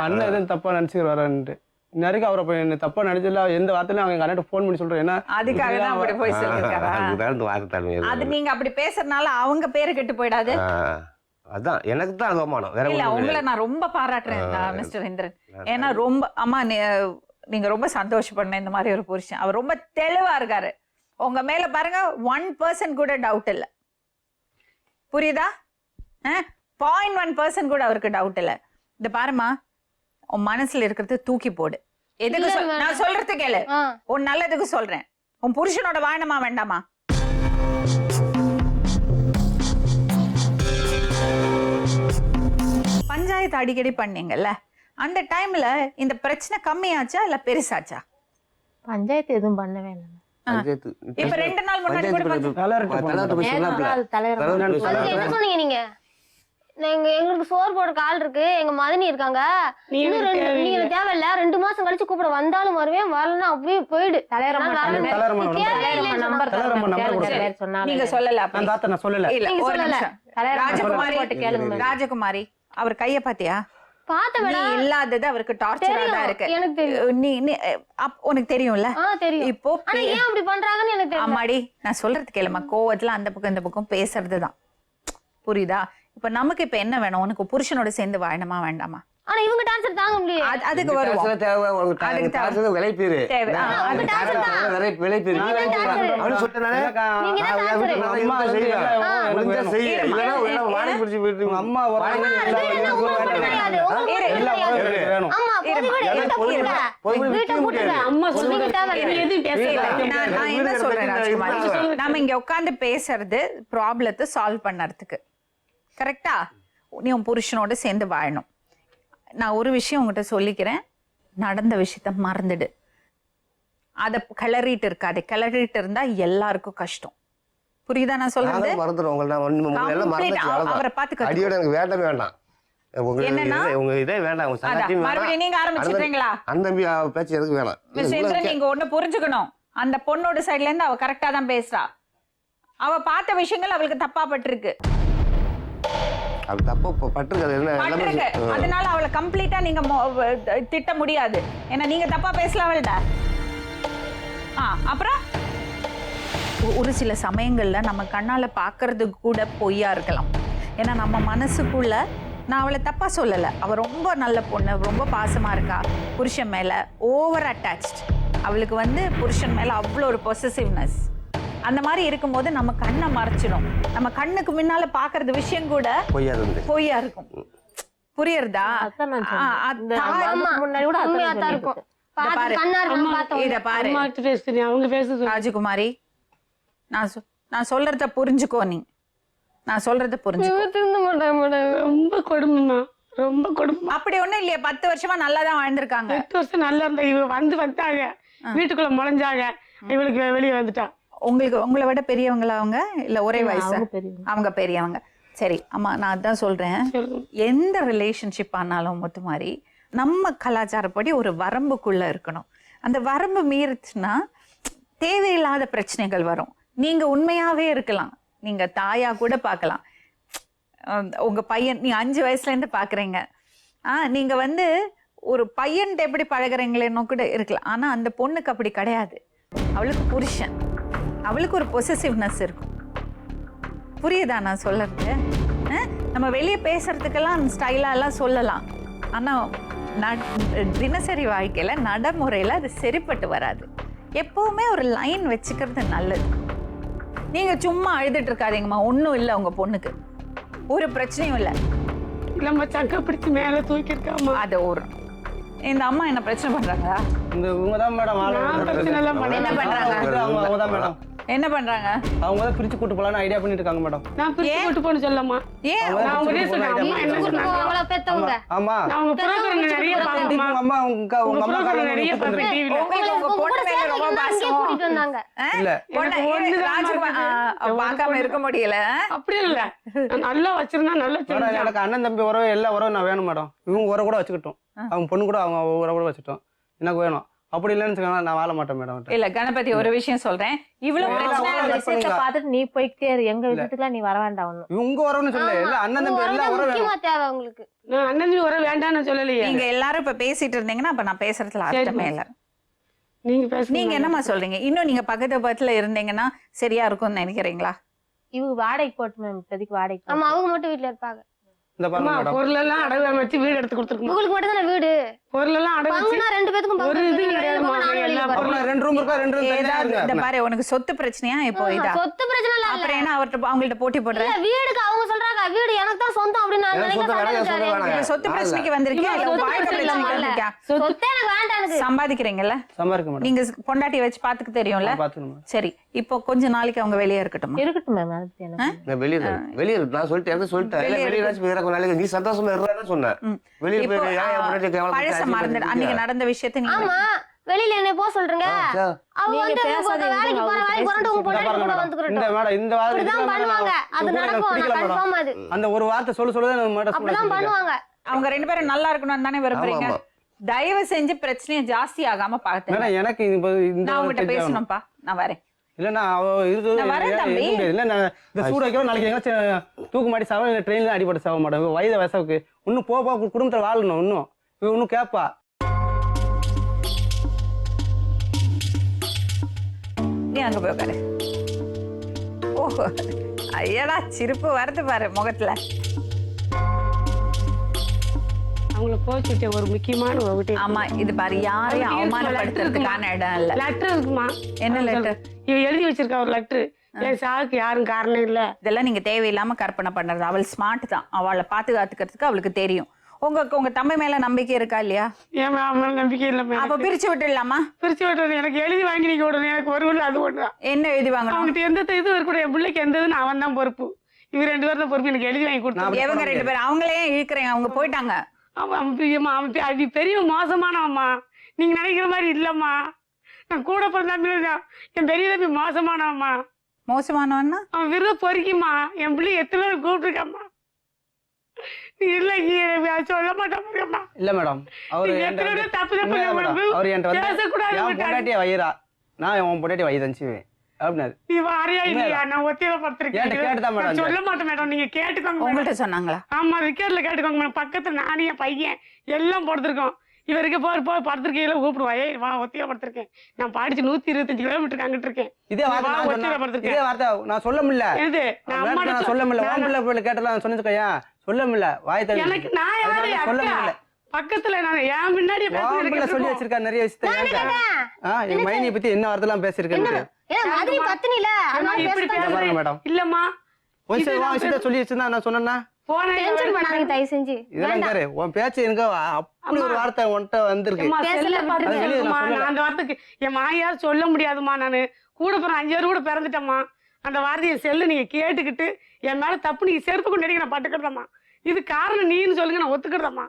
அண்ணன் எதுவும் தப்பா நினைச்சுக்கிறான்ட்டு நிறைய அவரை போய் என்ன தப்பா நினைச்சல எந்த வார்த்தையிலும் அவங்க அண்ணன் ஃபோன் பண்ணி சொல்றேன். ஏன்னா அதுக்காக தான் அப்படி போய் சொல்லிருக்காரா? அது நீங்க அப்படி பேசுறதுனால அவங்க பேரு கெட்டு போயிடாது. அதான் எனக்கு தான் அவமானம். வேற இல்ல உங்களை நான் ரொம்ப பாராட்டுறேன் மிஸ்டர் இந்திரன். ஏன்னா ரொம்ப அம்மா நீங்க ரொம்ப சந்தோஷப்படணும் இந்த மாதிரி ஒரு புருஷன். அவர் ரொம்ப தெளிவா இருக்காரு. உங்க மேல பாருங்க 1% கூட டவுட் இல்ல. புரியுதா? 0.1% கூட அவருக்கு டவுட் இல்ல. இந்த பாருமா, உன் மனசுல இருக்கிறது தூக்கி போடு. எதுக்கு நான் சொல்றது கேளு, உன் நல்லதுக்கு சொல்றேன். உன் புருஷனோட வாழணுமா வேண்டாமா? பஞ்சாயத்து அடிக்கடி பண்ணீங்கல்ல, அந்த டைம்ல இந்த பிரச்சனை கம்மியாச்சா இல்ல பெருசாச்சா? பஞ்சாயத்து எதுவும் பண்ணவே இல்லை. இப்ப 2 நாள் முன்னாடி கூட என்ன சொன்னீங்க நீங்க? எங்களுக்கு சோறு போடுற ஆள் இருக்கு, எங்க மதனி இருக்காங்க, நீங்க தேவையில்ல, 2 மாசம் கழிச்சு கூப்பிட வந்தாலும் வருவேன், வரலன்னா அப்படியே போயிடு. நீங்க சொல்லல. ராஜகுமாரி அவர் கைய பாத்தியா? இல்லாதது அவருக்கு டார்ச்சரா தான் இருக்கு. உனக்கு தெரியும்ல? இப்போ ஏன் அப்படி பண்றாங்கன்னு எனக்கு தெரியும். அம்மாடி நான் சொல்றது கேளுமா, கோவத்துல அந்த பக்கம் இந்த பக்கம் பேசுறதுதான். புரியுதா? இப்ப நமக்கு இப்ப என்ன வேணும்? உனக்கு புருஷனோட சேர்ந்து வாழணுமா வேண்டாமா? ஆனா இவங்க டான்சர் தாங்க முடியும். அதுக்கு வருவோம். நம்ம இங்க உட்கார்ந்து பேசுறது ப்ராப்ளத்தை சால்வ் பண்ணறதுக்கு. கரெக்டா? நீ உன் புருஷனோட சேர்ந்து வாழணும். நான் ஒரு விஷயம் உங்ககிட்ட சொல்லிக்கிறேன், நடந்த விஷயத்த மறந்துடு. அத கிளறிட்டு இருக்காது. கிளறிட்டு இருந்தா எல்லாருக்கும் கஷ்டம். புரியுதா நான் சொல்றது? அவரை பார்த்து மறுபடியும் நீங்க ஆரம்பிச்சிட்டீங்களா? நீங்க ஒண்ணு புரிஞ்சுக்கணும், அந்த பொண்ணோட சைட்ல இருந்து அவ கரெக்டா தான் பேசுறா. அவ பார்த்த விஷயங்கள் அவளுக்கு தப்பா பட்டிருக்கு. அதனால அவளை கம்ப்ளீட்டா நீங்க திட்ட முடியாது. ஏன்னா நீங்க தப்பா பேசல அவள்கிட்ட. அப்புறம் ஒரு சில சமயங்கள்ல நம்ம கண்ணால பாக்குறது கூட பொய்யா இருக்கலாம். ஏன்னா நம்ம மனசுக்குள்ள, நான் அவளை தப்பா சொல்லல, அவ ரொம்ப நல்ல பொண்ணு, ரொம்ப பாசமா இருக்கா புருஷன் மேல, ஓவர் அட்டாச்ட். அவளுக்கு வந்து புருஷன் மேல அவ்வளோ ஒரு பொசசிவ்னஸ். அந்த மாதிரி இருக்கும்போது நம்ம கண்ணை மறைச்சிடும். நம்ம கண்ணுக்கு முன்னால பாக்குறது விஷயம் கூட பொய்யா இருக்கும். புரியுறதா? ராஜகுமாரி, நான் சொல்றத புரிஞ்சுக்கோ. நீ நான் சொல்றத புரிஞ்சுக்கோ. ரொம்ப கொடுமைமா, ரொம்ப கொடுமை. அப்படி ஒண்ணும் இல்லையா? 10 வருஷமா நல்லாதான் வாழ்ந்திருக்காங்க. 8 வருஷம் நல்லா இருந்தா இவ வந்தாங்க, வீட்டுக்குள்ள முளைஞ்சாங்க, இவளுக்கு வெளியே வந்துட்டா. உங்களுக்கு உங்களை விட பெரியவங்களா அவங்க? இல்ல ஒரே வயசு? அவங்க பெரியவங்க. சரி அம்மா, நான் அதான் சொல்றேன், எந்த ரிலேஷன்ஷிப் ஆனாலும் முத்துமாரி நம்ம கலாச்சாரப்படி ஒரு வரம்புக்குள்ள இருக்கணும். அந்த வரம்பு மீறுச்சுன்னா தேவையில்லாத பிரச்சனைகள் வரும். நீங்க உண்மையாவே இருக்கலாம், நீங்க தாயா கூட பார்க்கலாம். உங்க பையன் நீ 5 வயசுல இருந்து பாக்குறீங்க. நீங்க வந்து ஒரு பையன்கிட்ட எப்படி பழகுறீங்களேன்னு கூட இருக்கலாம். ஆனா அந்த பொண்ணுக்கு அப்படி கிடையாது. அவளுக்கு புருஷன், அவளுக்கு ஒரு பொசசிவ்னஸ் இருக்கும். புரியுதா நான் சொல்றது? நம்ம வெளியே பேசுறதுக்கெல்லாம் ஸ்டைலா எல்லாம் சொல்லலாம். ஆனா தினசரி வாழ்க்கையில நடைமுறையில அது சரிப்பட்டு வராது. எப்பவுமே ஒரு லைன் வச்சுக்கிறது நல்லது. நீங்க சும்மா அழுதுட்டு இருக்காதீங்கம்மா, ஒன்றும் இல்லை உங்க பொண்ணுக்கு, ஒரு பிரச்சனையும் இல்லை. இல்லம்மா சங்க பிடிச்சி மேல தூக்கிருக்காமா. அது ஒரு இந்த அம்மா என்ன பிரச்சனை பண்றாங்களா? இந்த இவங்க தான் மேடம் நான் பிரச்சனை எல்லாம் பண்ணல. என்ன பண்றாங்க? அவங்க தான் மேடம், என்ன பண்றாங்க? அவங்க தான் பிரிச்சு கூட்டு போலான்னு ஐடியா பண்ணிட்டு இருக்காங்க மேடம். நான் பிரிச்சு கூட்டு போன்னு சொல்லம்மா. ஏன் நான் ஒரே சொன்னேன் அம்மா என்ன சொன்னாங்க. அவங்கள பெத்தவங்க ஆமா நான் உங்க புரோகிராம் நிறைய பாப்பேம்மா. அம்மா உங்க உங்க அம்மா புரோகிராம் நிறைய பாப்பேன் டிவில. உங்களுக்கு உங்க பொண்ணு மேல ரொம்ப பாசம். கூட்டிட்டு வந்தாங்க. இல்ல பொண்ணு பார்க்காம இருக்க முடியல. அப்படி இல்ல, நான் நல்லா வச்சிருந்தா நல்லா மேடம் செஞ்சேன். எனக்கு அண்ணன் தம்பி உறவு எல்லா உறவும் நான் வேணும் மேடம். இவங்க உறவு கூட வச்சுக்கிட்டோம், அவங்க பொண்ணு கூட அவங்க உறவு கூட வச்சுட்டோம், எனக்கு வேணும். அப்படி இல்லைன்னு வச்சுக்கோங்களேன், நான் வாழ மாட்டேன் மேடம். இல்ல கணபதி, ஒரு விஷயம் சொல்றேன். இவ்வளவு பிரச்சனை விஷயத்தை பார்த்துட்டு நீ போய்கிட்டே இரு, எங்க வீட்டுக்குலாம் நீ வர வேண்டாம் ஒண்ணும். இவங்க உறவுன்னு சொல்லல, இல்ல அண்ணன் தம்பி எல்லா உறவு வேணும். முக்கியமா தேவை உங்களுக்கு. நான் அண்ணன் வர வேண்டாம்னு சொல்லலையே. நீங்க எல்லாரும் இப்ப பேசிட்டு இருந்தீங்கன்னா அப்ப நான் பேசுறதுல அர்த்தமே இல்ல. நீங்க பேசுங்க. நீங்க என்னம்மா சொல்றீங்க? இன்னும் நீங்க பக்கத்து பக்கத்துல இருந்தீங்கன்னா சரியா இருக்கும்னு நினைக்கிறீங்களா? இவங்க வாடகைக்கு போட்டு மேம், இப்போதைக்கு வாடகைக்கு ஆமா, அவங்க மட்டும் வீட்டுல இருப்பாங்க. இந்த பாருங்க மேடம், பொருள் எல்லாம் அடகு வச்சு வீடு எடுத்து கொடுத்துருக்கோம். உங்களுக்கு மட்டும் தானே வீடு. பொருள் எல்லாம் அடகு வச்சு பங்குனா ரெண்டு பேத்துக்கும் ஒரு பங்கு. இது நீங்க கிடையாது, வெளியில போங்க, நானும் வெளியில எல்லா போறேன். அப்புறம் 2 ரூம் இருக்கா, 2 ரூம் தனியா ஏதாவது இந்த இருக்கு. பாரு, உனக்கு சொத்து பிரச்சனையா இப்போ இதா? சொத்து பிரச்சனை எல்லாம் இல்ல. அப்புறம் என்ன அவர்கிட்ட அவங்கள்ட்ட போட்டி போடுற? இல்ல, வீடுக்கு அவங்க சொல்றாங்க வீடு எனக்கு தான் சொந்தம் அப்படின்னு நான் எனக்கு சொந்தம் வேணாம், நினைக்கிறேன். சொந்தம் வேணாம். நீங்க சொத்து பிரச்சனைக்கு வந்திருக்கியா இல்ல சொத்து வாழ்க்கை பிரச்சனை பிரச்சனைக்கு இல்ல. வந்திருக்கியா? சொத்தே எனக்கு வேண்டாம் எனக்கு. சம்பாதிக்கிறீங்கல்ல, சம்பாதிக்க மேடம். நீங்க பொண்டாட்டி வச்சு பாத்துக்க தெரியும்ல. பாத்துக்கணும். சரி, இப்போ கொஞ்ச நாளைக்கு அவங்க வெளியே இருக்கட்டும். இருக்கட்டும் மேம். அது எனக்கு நான் வெளியே நான் சொல்லிட்டேன், எனக்கு சொல்லிட்டேன். வெளியே வெளியே கொஞ்ச நாளைக்கு நீ சந்தோஷமா இருறான்னு சொன்னேன். வெளியே இப்போ போய் ஏன் என் பொண்டாட்டி கேவலமா பழச பேசி மறந்துடு. அன்னைக்கு நடந்த விஷயத்தை நீங்க ஆமா, வெளியில என்ன போக சொல்றீங்க? அவங்க நீங்க வந்து பேசாதீங்க, வேலைக்கு போற வேலைக்கு போறேன் உங்க இந்த பொண்டாட்டி பாருங்க கூட மேடம், வந்துக்கிறோம். இந்த மேடம் இந்த வார்த்தை இப்படிதான் பண்ணுவாங்க. அது நடக்கும், பிடிக்கல நான் மேடம். கன்ஃபார்ம் அது. அந்த ஒரு வார்த்தை சொல்ல மேடம் அப்படிதான் பண்ணுவாங்க. அவங்க 2 பேரும் நல்லா இருக்கணும்னு தானே விரும்புறீங்க. ஆமா, தயவு செஞ்சு பிரச்சனையை ஜாஸ்தி ஆகாம பாத்துங்க. மேடம். எனக்கு இந்த நான் உங்ககிட்ட பேசணும்ப்பா, நான் வரேன். இல்லன்னா அவ இருக்குது நான் வரேன் தம்பி. இல்ல நான் இந்த சூடு வைக்கிறோம், நாளைக்கு எங்க தூக்கு மாட்டி சாவ, இல்ல ட்ரெயின்ல அடிபட்டு சாவ மாட்டேன். வயசுக்கு இன்னும் போப்பா, குடும்பத்துல வாழணும். இன்னும் கேப்பா. நீ அங்க போய் உட்காரு. ஓ ஐயடா, சிரிப்பு வருது பாரு முகத்துல. அவங்கள போச்சுட்டு ஒரு முக்கியமான ஒரு வீட்டு ஆமா, இது பாரு, யாரையும் அவமானப்படுத்துறதுக்கான இடம் இல்ல. லெட்டர் இருக்குமா? என்ன லெட்டர்? இவ எழுதி வச்சிருக்கா ஒரு லெட்டர். என் சாவுக்கு யாரும் காரணம் இல்ல. இதெல்லாம் நீங்க தேவையில்லாம கற்பனை பண்றது. அவள் ஸ்மார்ட் தான், அவளை பாத்துக்கிறதுக்கு அவளுக்கு தெரியும். உங்க தம்பி மேல நம்பிக்கை இருக்கா இல்லையா? ஏன் அவன் நம்பிக்கை இல்ல. அப்ப பிரிச்சு விட்டுடலாமா? பிரிச்சு விட்டுறது எனக்கு எழுதி வாங்கி நீங்க விடணும். எனக்கு ஒரு உள்ள அது ஒண்ணுதான். என்ன எழுதி வாங்கணும்? அவங்ககிட்ட எந்த இது இருக்கக்கூட, என் பிள்ளைக்கு எந்த இதுன்னு அவன் தான் பொறுப்பு. இவங்க 2 பேரும் தான் பொறுப்பு. எனக்கு எழுதி வாங்கி கொடுத்தாங்க. இவங்க 2 பேரும் அவங்களே இழுக்கிறேன், அவங்க போயிட்டாங்க. அவன் பெரிய மோசமானவம்மா. நீங்க நினைக்கிற மாதிரி இல்லம்மா. நான் கூட பிறந்த என் பெரிய தம்பி மோசமானவம்மா. மோசமானவன்னா? அவன் விருத பொறிக்குமா. என் பிள்ளை எத்தனை பேர் கூப்பிட்டுருக்கம்மா. நீ இல்ல சொல்ல மாட்டேம்மா. இல்ல மேடம், அவரு தப்பு அவர் என்கிட்ட வந்து பேசக்கூடாது. என் பொண்டாட்டிய வயிறா, நான் உன் பொண்டாட்டி வயிறு தந்துச்சுவேன் அப்படின்னாரு. நீ வாரியா இல்லையா? நான் ஒத்தியில படுத்திருக்கேன். கேட்டுதான் மேடம். சொல்ல மாட்டேன் மேடம், நீங்க கேட்டுக்கோங்க. உங்கள்கிட்ட சொன்னாங்களா? ஆமா, ரிக்கார்ட்ல கேட்டுக்கோங்க மேடம். பக்கத்துல நானும் என் பையன் எல்லாம் படுத்திருக்கோம். இவருக்கு போய் படுத்திருக்கையில கூப்பிடுவா, ஏய் வா ஒத்தியா படுத்திருக்கேன். நான் படிச்சு 125 கிலோமீட்டருக்கு அங்கிட்டு இருக்கேன். இதே வார்த்தை நான் சொல்ல முடியல. நான் சொல்ல முடியல. உன் பிள்ளை கேட்டலாம் சொன்னதுக்கையா சொல்ல முடியல. வாய் தள்ளி எனக்கு நான் யாரு சொல்ல முடியல. பக்கத்துல நான் என் முன்னாடி சொல்லி வச்சிருக்கா நிறைய விஷயத்த. என் மைனியை பத்தி என்ன வார்த்தைலாம் பேசிருக்கேன் மேடம். இல்லம்மா, சொல்லி வச்சிருந்தா நான் சொன்னா தயவு செஞ்சு இதெல்லாம் பாரு, உன் பேச்சு எனக்கு அப்படி ஒரு வார்த்தை உன்கிட்ட வந்திருக்கு. அந்த வார்த்தைக்கு என் மாயார் சொல்ல முடியாதுமா. நானு கூட பிறந்த 5 பேர் கூட பிறந்துட்டேம்மா. அந்த வார்த்தையை செல்லு நீங்க கேட்டுக்கிட்டு என் மேல தப்பு நீங்க செருப்பு கொண்டு அடிக்க நான் பட்டுக்கிறதம்மா. இது காரணம் நீன்னு சொல்லுங்க, நான் ஒத்துக்கிறதம்மா.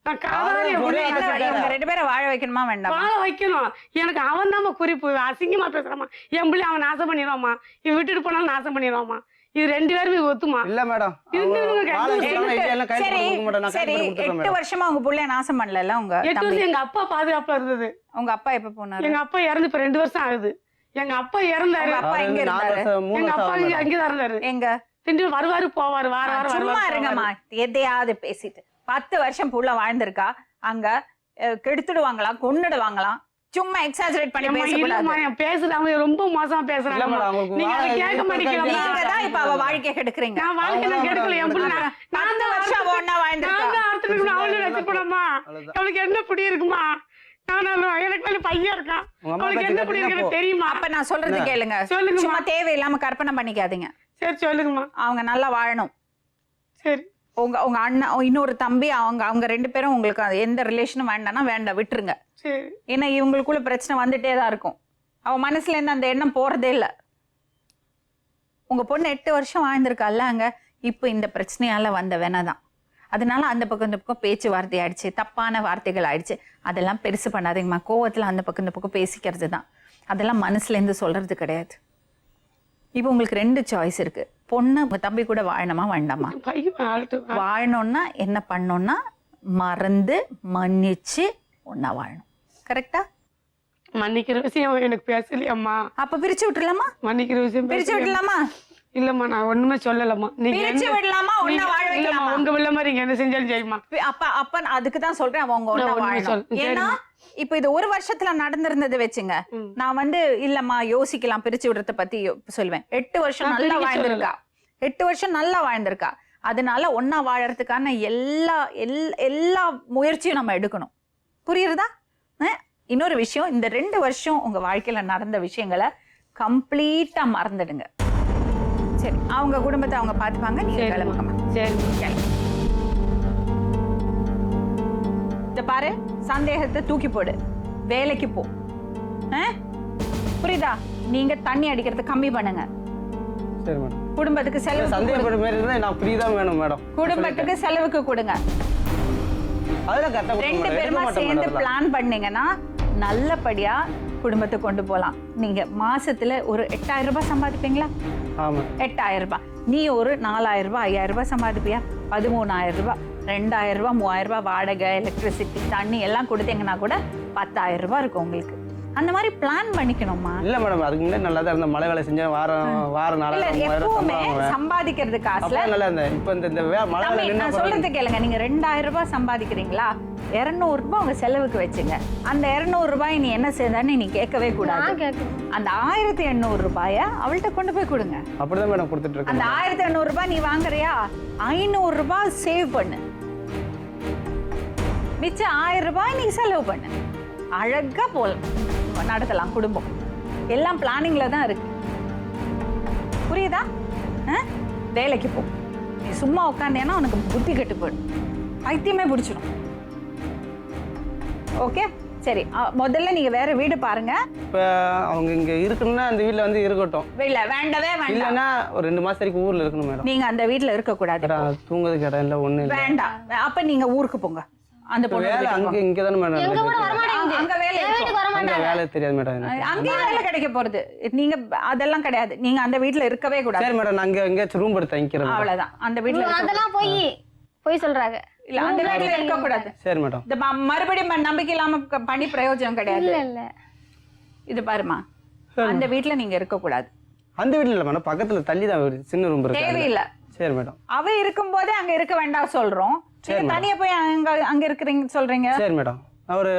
நான் காரணம் 2 பேரை வாழ வைக்கணுமா வேண்டாம்? வாழ வைக்கணும். எனக்கு அவன் தான் குறிப்பு. அசிங்கமா பேசுறாமா. என் பிள்ளை அவன் நாசம் பண்ணிடுவாமா. இவன் விட்டுட்டு போனாலும் நாசம் பண்ணிடுவாமா. இது 2 பேருமே ஒத்துமா? இல்ல மேடம், சரி 8 வருஷமா உங்க புள்ளைய நாசம் பண்ணல. உங்க 8 வருஷம் எங்க அப்பா பாதுகாப்பா இருந்தது. உங்க அப்பா எப்ப போனாரு? எங்க அப்பா இறந்து இப்ப 2 வருஷம் ஆகுது. எங்க அப்பா இறந்தாரு. அப்பா எங்க இருந்தாரு? எங்க அப்பா அங்கதான் இருந்தாரு. எங்க திண்டு வருவாரு போவாரு, வாரம் சும்மா இருங்கம்மா. எதையாவது பேசிட்டு 10 வருஷம் புள்ள வாழ்ந்திருக்கா. அங்க கெடுத்துடுவாங்களா, கொன்னுடுவாங்களாம். சும்மா எக்ஸாஜரேட் பண்ணி பேசக்கூடாது. பேசுறாங்க, ரொம்ப மோசமா பேசுறாங்க. நீங்க அதை கேட்க மாட்டீங்களா? நீங்க தான் இப்ப அவ வாழ்க்கைய கெடுக்குறீங்க. நான் வாழ்க்கையில கெடுக்கல. என் பிள்ளை 10 வருஷம் அவ ஒண்ணா வாழ்ந்திருக்கா. அவளுக்கு என்ன புடி இருக்குமா? எனக்கு வந்து பையன் இருக்கான். உங்க அம்மா அவனுக்கு பத்தி என்ன கேட்டீங்கன்னா பண்ணிருக்கிறது போ. தெரியுமா? அப்ப நான் சொல்றது கேளுங்க. சொல்லுங்கம்மா. சும்மா தேவையில்லாம கற்பனை பண்ணிக்காதீங்க. சரி சொல்லுங்கம்மா. அவங்க நல்லா வாழணும். சரி உங்க உங்க அண்ணன் இன்னொரு தம்பி அவங்க 2 பேரும் உங்களுக்கு எந்த ரிலேஷனும் வேண்டாம்னா வேண்டாம், விட்டுருங்க. சரி ஏன்னா இவங்களுக்குள்ள பிரச்சனை வந்துட்டே தான் இருக்கும். அவன் மனசுல இருந்து அந்த எண்ணம் போறதே இல்லை. உங்க பொண்ணு 8 வருஷம் வாழ்ந்திருக்கால அங்க, இப்போ இந்த பிரச்சனையால வந்த வேணாதான். அதனால அந்த பக்கம் இந்த பக்கம் பேச்சுவார்த்தை ஆயிடுச்சு, தப்பான வார்த்தைகள் ஆயிடுச்சு. அதெல்லாம் பெருசு பண்ணாதீங்கம்மா. கோவத்துல அந்த பக்கம் இந்த பக்கம் பேசிக்கிறது தான். அதெல்லாம் மனசுல இருந்து சொல்றது கிடையாது. இப்போ உங்களுக்கு 2 சாய்ஸ் இருக்கு. பொண்ணு உங்க தம்பி கூட வாழணுமா வேண்டாமா? பையன் ஆளட்டும். வாழணும்னா என்ன பண்ணணும்னா மறந்து மன்னிச்சு ஒன்னா வாழணும். கரெக்டா? மன்னிக்கிற விஷயம் எனக்கு பேசலையம்மா. அப்ப பிரிச்சு விட்டுலாமா? மன்னிக்கிற விஷயம் பிரிச்சு விடலாமா? இல்லம்மா நான் ஒண்ணுமே சொல்லலம்மா. பிரிச்சு விடலாமா? ஒன்னா வாழ வைக்கலாமா? உங்க வில்ல மாதிரி நீங்க என்ன செஞ்சாலும் செய்யுமா. அப்ப அதுக்கு தான் சொல்றேன் அவங்க ஒன்னா வாழணும். ஏன்னா இப்ப இது 1 வருஷத்துல நடந்திருந்தது வச்சுங்க. நான் வந்து இல்லம்மா யோசிக்கலாம் பிரிச்சு விடுறத பத்தி சொல்லுவேன். 8 வருஷம் நல்லா வாழ்ந்திருக்கா. 8 வருஷம் நல்லா வாழ்ந்திருக்கா. அதனால ஒன்னா வாழறதுக்கான எல்லா முயற்சியும் நம்ம எடுக்கணும். புரியுறதா? இன்னொரு விஷயம், இந்த 2 வருஷம் உங்க வாழ்க்கையில நடந்த விஷயங்களை கம்ப்ளீட்டா மறந்துடுங்க. சரி, அவங்க குடும்பத்தை அவங்க பாத்துப்பாங்க. நீங்க கிளம்புங்கம்மா. சரி கிளம்பு. இத பாரு, சந்தேகத்தை தூக்கி போடு, வேலைக்கு போ. புரியுதா? நீங்க தண்ணி அடிக்கிறத கம்மி பண்ணுங்க. சரி மேடம். குடும்பத்துக்கு செலவு சந்தேகப்படுற மாதிரி இருந்தா நான் ஃப்ரீ தான் வேணும் மேடம். குடும்பத்துக்கு செலவுக்கு கொடுங்க. அதெல்லாம் கரெக்டா 2 பேருமா சேர்ந்து பிளான் பண்ணீங்கன்னா நல்லபடியா குடும்பத்தை கொண்டு போலாம். நீங்க மாசத்துல ஒரு 8000 ரூபாய் சம்பாதிப்பீங்களா? ஆமா. 8000 ரூபாய். நீ ஒரு 4000 ரூபாய் 5000 ரூபாய் சம்பாதிப்பியா? 13000 ரூபாய். 2000 ரூபாய் 3000 ரூபாய் வாடகை, எலக்ட்ரிசிட்டி, தண்ணி எல்லாம் கொடுத்தீங்கன்னா கூட 10000 ரூபாய் இருக்கும் உங்களுக்கு. அந்த மாதிரி பிளான் பண்ணிக்கணுமா? இல்ல மேடம், அதுக்கு முன்னாடி நல்லா தான் இருந்த. மழை வேலை செஞ்சேன். வாரம் 4000 எப்பவுமே சம்பாதிக்கிறது காசுல நல்லா இருந்தேன். இப்ப இந்த மழை வேலை நான் சொல்றது கேளுங்க. நீங்க 2000 ரூபாய் சம்பாதிக்கிறீங்களா? 200 ரூபாய் உங்க செலவுக்கு வச்சுங்க. அந்த 200 ரூபாய் நீ என்ன செய்தான்னு நீ கேட்கவே கூடாது. அந்த 1800 ரூபாய அவள்கிட்ட கொண்டு போய் கொடுங்க. அப்படிதான் மேடம் கொடுத்துட்டு இருக்கேன். அந்த 1800 ரூபாய் நீ வாங்குறியா? 500 ரூபாய் சேவ் பண்ணு. மிச்சம் 1000 ரூபாய் நீ செலவு பண்ணு. அழகா நடத்தலாம் குடும்பம். எல்லாம் பிளானிங்ல தான் இருக்கு. புரியுதா? வேலைக்கு போ. நீ சும்மா உட்காந்தேன்னா உனக்கு புத்தி கெட்டு போயிடும். பைத்தியமே பிடிச்சிடும். ஓகே சரி, முதல்ல நீங்க வேற வீடு பாருங்க. இப்ப அவங்க இங்க இருக்கணும்னா அந்த வீட்ல வந்து இருக்கட்டும். இல்ல வேண்டவே வேண்டாம். இல்லனா ஒரு 2 மாசம் வரைக்கும் ஊர்ல இருக்கணும் மேடம். நீங்க அந்த வீட்ல இருக்க கூடாது. தூங்குறதுக்கு இடம் இல்ல, ஒண்ணு இல்ல. வேண்டாம். அப்ப நீங்க ஊருக்கு போங்க. அந்த பொண்ணு வேலை அங்க தான மேடம். எங்க கூட வர மாட்டேங்குது. அங்க வேலை வீட்டுக்கு வர அங்க மாட்டாங்க. வேலை தெரியாது மேடம். அங்க வேலை கிடைக்க போறது. நீங்க அதெல்லாம் கிடையாது. நீங்க அந்த வீட்ல இருக்கவே கூடாது. சரி மேடம், நான் அங்க எங்கயாச்சும் ரூம் எடுத்து தங்கிக்கிறேன். அவ்வளவுதான். அந்த வீட்ல அதெல்லாம் போய் சொல்றாங்க. இல்ல அந்த வீட்ல இருக்க கூடாது. சரி மேடம். இந்த மறுபடியும் நம்பிக்கை இல்லாம பண்ணி பிரயோஜனம் கிடையாது. இல்ல இல்ல இது பாருமா, அந்த வீட்ல நீங்க இருக்க கூடாது. அந்த வீட்ல இல்ல மேடம், பக்கத்துல தள்ளி தான் ஒரு சின்ன ரூம் இருக்கு. தேவையில்லை. சரி மேடம். அவ இருக்கும்போதே அங்க இருக்க வேண்டாம் சொல்றோம். நீங்க தனியா போய் அங்க இருக்கிறீங்க சொல்றீங்க. சரி மேடம். ஒரு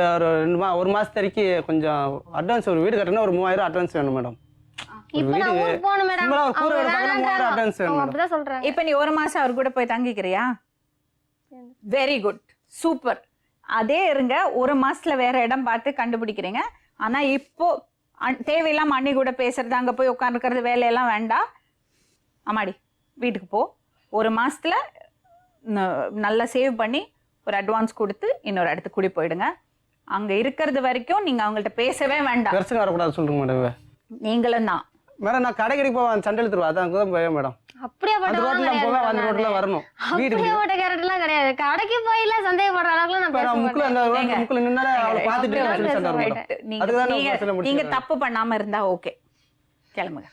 1 மாசத்து வரைக்கும் கொஞ்சம் அட்வான்ஸ், ஒரு வீடு கட்டணும், ஒரு 3000 அட்வான்ஸ் வேணும் மேடம். இப்போ நான் ஊருக்கு போணும் மேடம். சிம்பிளா ஒரு கூரை வீடு கட்டணும், 3000 அட்வான்ஸ் வேணும் மேடம். அப்படிதான் சொல்றாங்க. இப்ப நீ 1 மாசம் அவர் கூட போய் தங்கிக்கிறியா? Very good, super. அதே இருங்க. 1 மாசத்துல வேற இடம் பார்த்து கண்டுபிடிக்கிறீங்க. ஆனா இப்போ தேவையில்லாம அண்ணி கூட பேசுறது, அங்க போய் உட்காந்துருக்கிறது, வேலையெல்லாம் வேண்டாம். அம்மாடி வீட்டுக்கு போ. 1 மாசத்துல நல்லா சேவ் பண்ணி ஒரு அட்வான்ஸ் கொடுத்து இன்னொரு இடத்துக்கு கூடி போயிடுங்க. அங்க இருக்கிறது வரைக்கும் நீங்க அவங்கள்ட்ட பேசவே வேண்டாம். பிரச்சனை வரக்கூடாது சொல்லுங்க மேடம். நீங்களும் தான் மேடம். நான் கடைக்கு போவேன், சண்டை எடுத்துருவா. அதான் தான் போவேன் மேடம். அப்படியே அந்த ரோட்ல போவேன், அந்த ரோட்ல வரணும். அப்படியே ஓட்ட கேரட்லாம் கிடையாது. கடைக்கு போயில சந்தேகப்படுற அளவுக்கு நான் பேச முக்குல அந்த முக்குல நின்னால அவளை பார்த்துட்டு சொல்லி சண்டை வரும் மேடம். அதுதான் நீங்க தப்பு பண்ணாம இருந்தா ஓகே. கிளம்புங்க.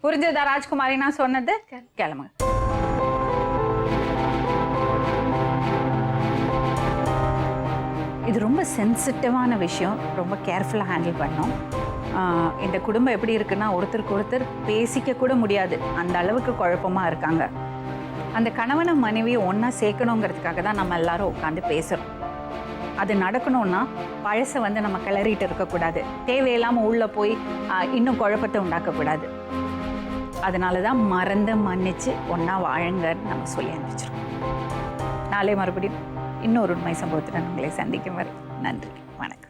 புரிஞ்சதா ராஜ்குமாரி நான் சொன்னது? கிளம்புங்க. இது ரொம்ப சென்சிட்டிவான விஷயம். ரொம்ப கேர்ஃபுல்லாக ஹேண்டில் பண்ணணும். இந்த குடும்பம் எப்படி இருக்குன்னா ஒருத்தருக்கு ஒருத்தர் பேசிக்க கூட முடியாது, அந்த அளவுக்கு குழப்பமாக இருக்காங்க. அந்த கணவனும் மனைவியை ஒன்றா சேர்க்கணுங்கிறதுக்காக தான் நம்ம எல்லாரும் உட்காந்து பேசுகிறோம். அது நடக்கணும்னா பழசை வந்து நம்ம கிளறிட்டு இருக்கக்கூடாது. தேவையில்லாமல் உள்ளே போய் இன்னும் குழப்பத்தை உண்டாக்கக்கூடாது. அதனால தான் மறந்து மன்னிச்சு ஒன்றா வாழுங்கன்னு நம்ம சொல்லி அனுப்பிச்சிருக்கோம். நாளை மறுபடியும் இன்னொரு உண்மை சம்பவத்துடன் உங்களை சந்திக்கும் வரை நன்றி, வணக்கம்.